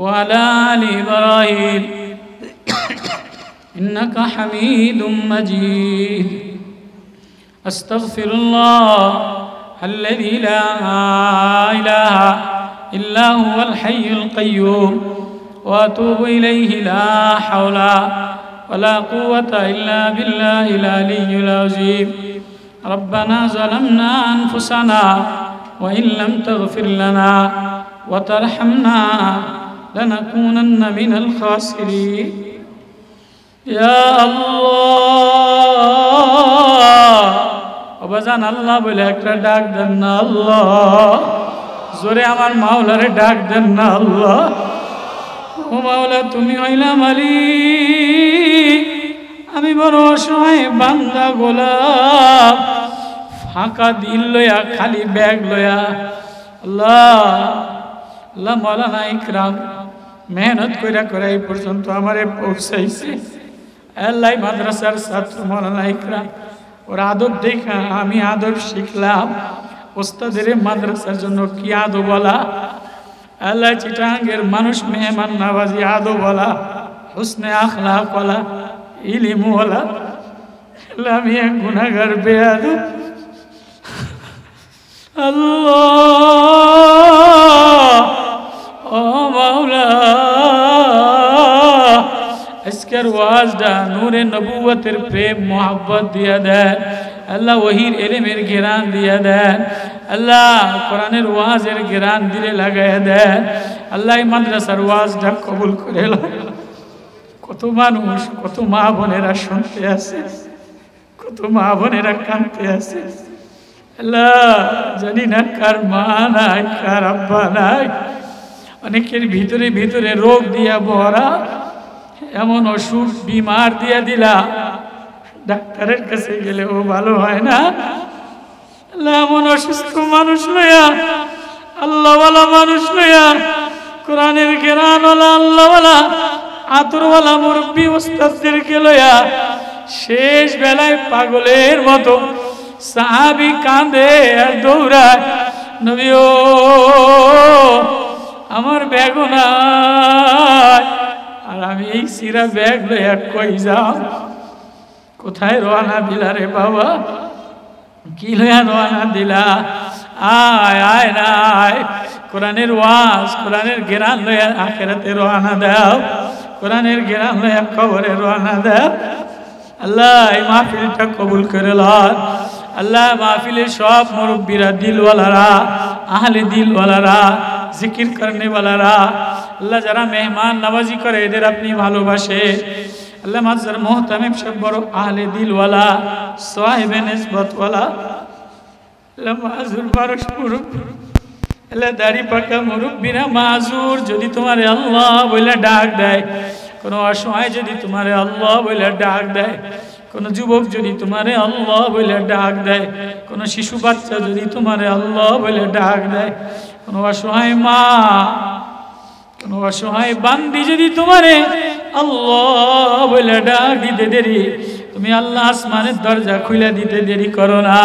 وعلى آل إبراهيم إنك حميد مجيد. أستغفر الله الذي لا إله إلا هو الحي القيوم وأتوب إليه لا حول ولا قوة إلا بالله العلي العظيم. ربنا ظلمنا أنفسنا وإن لم تغفر لنا وترحمنا لنكونن من الخاسرين. يا الله وبزان الله বলে একটা ডাক দেন না আল্লাহ, জোরে আমার মাওলারে ডাক দেন না আল্লাহ। ও মাওলা, তুমি হইলা মালিক, আমি বড় অসহায় বান্দা গোলাম, ফাঁকা দিল লইয়া, খালি ব্যাগ লইয়া। আল্লাহ, আল্লাহ মাওলানা ইকরাম মেহনত কইরা কইরা এই পর্যন্ত আমারে পৌঁছাইছে। আল্লাহ মাদ্রাসার ছাত্র মাওলানা ইকরাম, ওর আদব দেখা আমি আদব শিখলাম। ওস্তাদের মাদ্রাসার জন্য কি আদব বলা। আল্লাহ চিটাঙ্গের মানুষ মেহমান নওয়াজি আদব বলা, হুসনে আখলাক বলা, ইলম বলা। আমি এক গুনাহগার বেয়াদব। আল্লাহ, ও মাওলা, আজকে আজকের ওয়াজটা নূরে নবুয়তের প্রেম মোহাব্বত দিয়ে দেন আল্লাহ, ওহির এলেমের ঘেরান দিয়ে দেন আল্লাহ, কোরআনের ওয়াজের ঘেরান দিলে লাগাইয়া দেন আল্লাহ, এই মাদ্রাসার ওয়াজটা কবুল করে লয়। কত মানুষ, কত মা বোনেরা শুনতে আছে, কত মা বোনেরা কাঁদতে আছে আল্লাহ, জানি না কার মা নাই, কার আব্বা নাই, অনেকের ভিতরে ভিতরে রোগ দিয়া ভরা, এমন অসুখ বিমার দিয়া দিলা ডাক্তারের কাছে গেলেও ভালো হয় না আল্লাহ, এমন অসুস্থ মানুষ লইয়া, আল্লাহওয়ালা মানুষ লইয়া, কোরআনের জ্ঞানওয়ালা, আল্লাহওয়ালা, আতরওয়ালা মুরব্বী ওস্তাদদেরকে লইয়া শেষ বেলায় পাগলের মতো সাহাবী কাঁদে আর দৌড়ায়, নবী ও আমার ব্যাগও নাই, আর আমি এই সিরা ব্যাগ লইয়া কই যাও, কোথায় রওনা দিলা রে বাবা, কি লইয়া রওনা দিলা, আয় আয় না আয়, কোরআনের ওয়াজ, কোরআনের জ্ঞান লইয়া আখিরাতে রওনা দাও, কোরআনের জ্ঞান লইয়া কবরে রওনা দাও। আল্লাহ এই মাহফিলটা কবুল করে লন আল্লাহ, মাহফিলের সব মুরব্বীরা, দিলওয়ালারা, আহলে দিলওয়ালারা, জিকির করনেওয়ালারা আল্লাহ, যারা মেহমান নওয়াজি করে এদের আপনি ভালোবাসে আল্লাহ, মাদ্রাসার মুহতামিম সব বড় আহলে দিলওয়ালা, সাহেবে নিসবতওয়ালা আল্লাহ, মাযুর বারশ মুরব্বী আল্লাহ, দাড়ি পাকা মুরব্বীরা মাযুর, যদি তোমারে আল্লাহ বলে ডাক দেয়, কোন অসহায় যদি তোমারে আল্লাহ বলে ডাক দেয়, কোন যুবক যদি তোমারে আল্লাহ বলে ডাক দেয়, কোন শিশু বাচ্চা যদি তোমারে আল্লাহ বলে ডাক দেয়, কোন অসহায় মা, কোন অসহায় বান্দি যদি তোমারে আল্লাহ বলে ডাক দিতে দেরি, তুমি আল্লাহ আসমানের দরজা খুলে দিতে দেরি করো না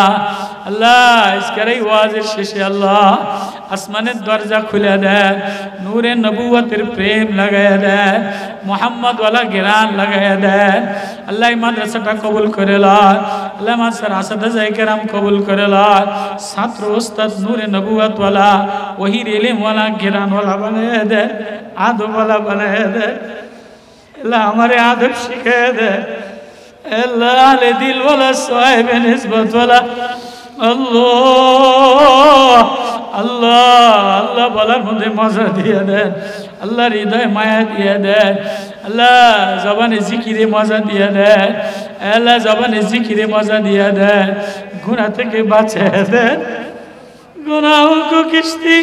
আল্লাহ, আজকের এই ওয়াজের শেষে আল্লাহ আসমানের দরজা খুলে দেন, নূরে নবুয়তের প্রেম লাগাইয়া দেন, মোহাম্মদ ওয়ালা জ্ঞান লাগাইয়া দেন আল্লাহ, এই মাদ্রাসাটা কবুল করে লন আল্লাহ, মাদ্রাসার আসাদায়ে কেরাম কবুল করে লন, ছাত্র ওস্তাদ নূরে নবুয়ত ওয়ালা, ওহির ইলম ওয়ালা, জ্ঞান ওয়ালা বানাইয়া দেন, আদব ওয়ালা বানাইয়া দেন আল্লাহ, আমারে আদব শিখিয়ে দেন আল্লাহ, আহলে দিল ওয়ালা, সাহেবে নিসবত ওয়ালা আল্লাহ আল্লাহ আল্লাহ বলার মধ্যে মজা দিয়ে দেন আল্লাহ, হৃদয় মায়া দিয়ে দেন আল্লাহ, জবানে জিকিরে মজা দিয়ে দেন আল্লাহ, জবানে জিকিরে মজা দিয়ে দেন, গুনাহ থেকে বাঁচিয়ে দেন, गुनाहों को किश्ती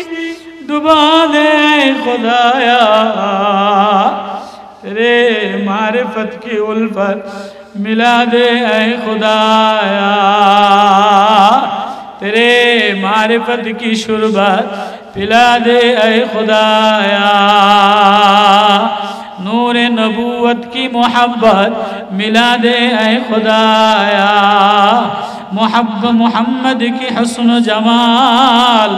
डुबा दे खुदाया, तेरे मारिफत की उल्फत मिला दे ऐ खुदाया, तेरे मारिफत की शुरबत पिला दे ऐ खुदाया, नूर नबूवत की मोहब्बत मिला दे ऐ खुदाया, मोहम्मद की हुस्न जमाल,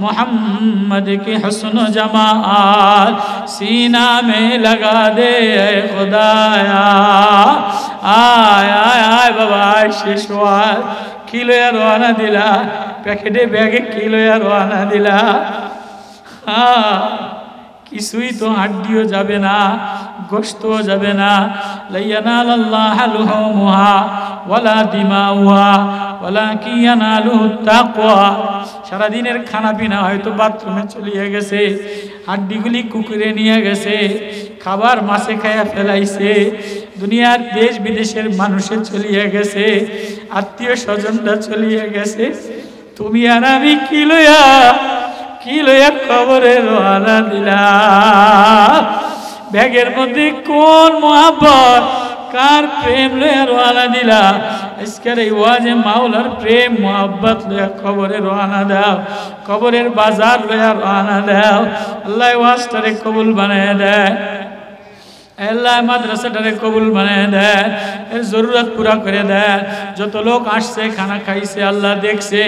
मोहम्मद की हुस्न जमाल सीना में लगा दे ऐ खुदाया, आय आय आय बाबा शिशवार किलो या रवाना दिला, पैकेटे बैगे किलो या रवाना दिला, हाँ কিছুই তো হাড্ডিও যাবে না, গোশতও যাবে না, লাইয়ানালাল্লাহু লুহুমুহা ওয়ালা দিমাউহা ওয়ালাকিন ইয়ানালুহুত তাকওয়া। সারা দিনের খানা পিনা হয়তো বাথরুমে চলিয়ে গেছে, হাড্ডিগুলি কুকুরে নিয়ে গেছে, খাবার মাছে খায়া ফেলাইছে, দুনিয়ার দেশ বিদেশের মানুষে চলিয়ে গেছে, আত্মীয় স্বজনরা চলিয়ে গেছে, তুমি আর আমি কি লইয়া কবরে রওনা দিলাম, ব্যাগের মধ্যে কোন মোহাব্বত কার প্রেম লইয়া রওনা দিলা, আজকের এই ওয়াজে মাওলার প্রেম মোহাব্বত লইয়া কবরে রওনা দাও, কবরের বাজার লইয়া রওনা দাও, আল্লাহ ওয়াজটারে কবুল বানায় দেয়, আল্লাহ মাদ্রাসাটারে কবুল বানায় দেয়, এর জরুরত পুরা করে দেয়, যত লোক আসছে খানা খাইছে আল্লাহ দেখছে,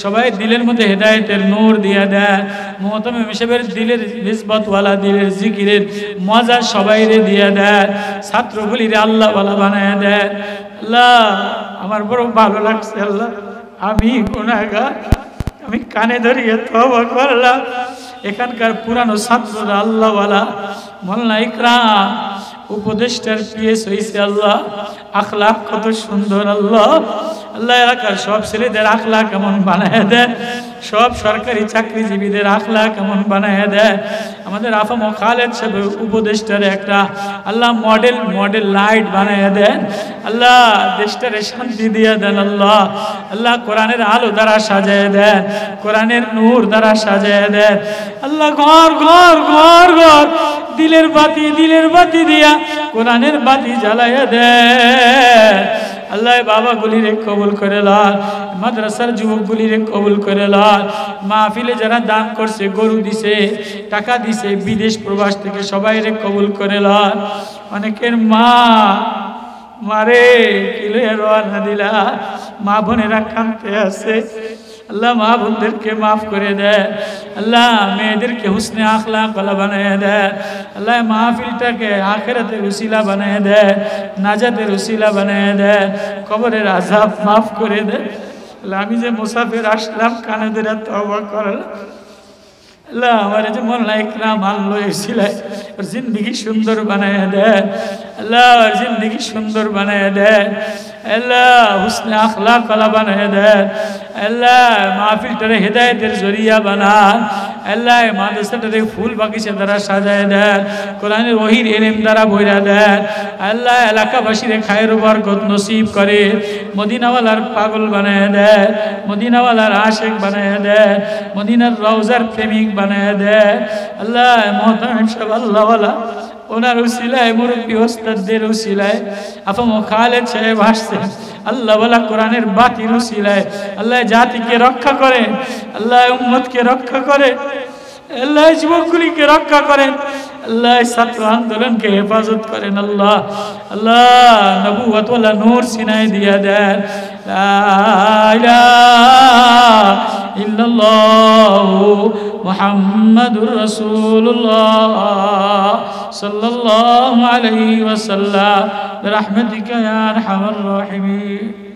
সবাই দিলের মধ্যে হেদায়েতের নূর দিয়ে দেয়, মুহতামিম সাহেবের দিলের নিসবতওয়ালা, দিলের জিকিরের মজা সবাইরে দিয়ে দেয়, ছাত্রগুলিরে আল্লাহ ওয়ালা বানায় দেয়। আল্লাহ আমার বড় ভালো লাগছে আল্লাহ, আমি গুনাহগার, আমি কানে ধরিয়ে তওবা করলাম, এখানকার পুরানো ছাত্ররা আল্লাহওয়ালা, মোল্লা ইকরাম উপদেষ্টার পিএস হইছে আল্লাহ, আখলাক কত সুন্দর আল্লাহ। আল্লাহ এলাকার সব ছেলেদের আখলাক কেমন বানায় দেন, সব সরকারি চাকরিজীবীদের আখলাক কেমন বানায় দেন। আমাদের আফাম খালেদ সাহেব উপদেষ্টারে একটা আল্লাহ মডেল লাইট বানায় দেন আল্লাহ, দেশটারে শান্তি দিয়ে দেন আল্লাহ। আল্লাহ কোরআনের আলো দ্বারা সাজায় দেন, কোরআনের নূর দ্বারা সাজায় দেন আল্লাহ। ঘর ঘর ঘর ঘর দিলের বাতি দিয়া কোরআনের বাতি জ্বালাইয়া দেন আল্লাহ। বাবা গুলিরে কবুল করে লন, মাদ্রাসার যুবক গুলিরে কবুল করে লন। মাহফিলে যারা দান করছে, গরু দিছে, টাকা দিছে, বিদেশ প্রবাস থেকে সবাইরে কবুল করে লন। অনেকের মারে কিলো রওনা দিলা, মা বোনেরা কাঁদতে আছে আল্লাহ। মা বোনদেরকে মাফ করে দেন আল্লাহ, মেয়েদেরকে হুসনে আখলাক ওয়ালা বানায় দেন আল্লাহ। মাহফিলটাকে আখিরাতের উসিলা বানায় দেন, নাজাতের উসিলা বানায় দেন, কবরের আযাব মাফ করে দেন আল্লাহ। আমি যে মুসাফির আসলাম, কানে ধরে তওবা করলাম আল্লাহ। আমার যে মোল্লা ইকরাম আল্লাহ এসিলাই, ওর জিন্দগি সুন্দর বানায় দেন আল্লাহ, ওর জিন্দগি সুন্দর বানায় দেন আল্লাহ। হুসনে আখলাক ওয়ালা বানায় দেন আল্লাহ। মাহফিলটারে হেদায়েতের জরিয়া বানান আল্লাহ। মাদ্রাসাটারে ফুল বাগিচা দ্বারা সাজায় দেন, কোরআনের ওহির ইলম দ্বারা ভইরা দেন আল্লাহ। এলাকাবাসীরে খায়ের বরকত নসিব করে, মদিনাওয়ালার পাগল বানায় দেন, মদিনাওয়ালার আশিক বানায় দেন, মদিনার রওজার প্রেমিক বানায় দেন আল্লাহ। মুহতামিম সাহেব আল্লাহওয়ালা, ওনার উসিলায়, মুরব্বী ওস্তাদদের উসিলায় আফাম খালেদ সাহেব আসছেন আল্লাহ ওয়ালা, কোরআনের বাতির উসিলায় আল্লাহ জাতিকে রক্ষা করেন আল্লাহ, উম্মতকে রক্ষা করেন আল্লাহ, যুবকগুলিকে রক্ষা করেন আল্লাহ, ছাত্র আন্দোলনকে হেফাজত করেন আল্লাহ। আল্লাহ নবুয়ত ওয়ালা নূর সিনায় দিয়া দেন। লা ইলাহা ইল্লাল্লাহু মুহাম্মাদুর রাসূলুল্লাহ সাল্লাল্লাহু আলাইহি ওয়াসাল্লাম বিরহমাতিকা ইয়া আরহামার রাহিমিন।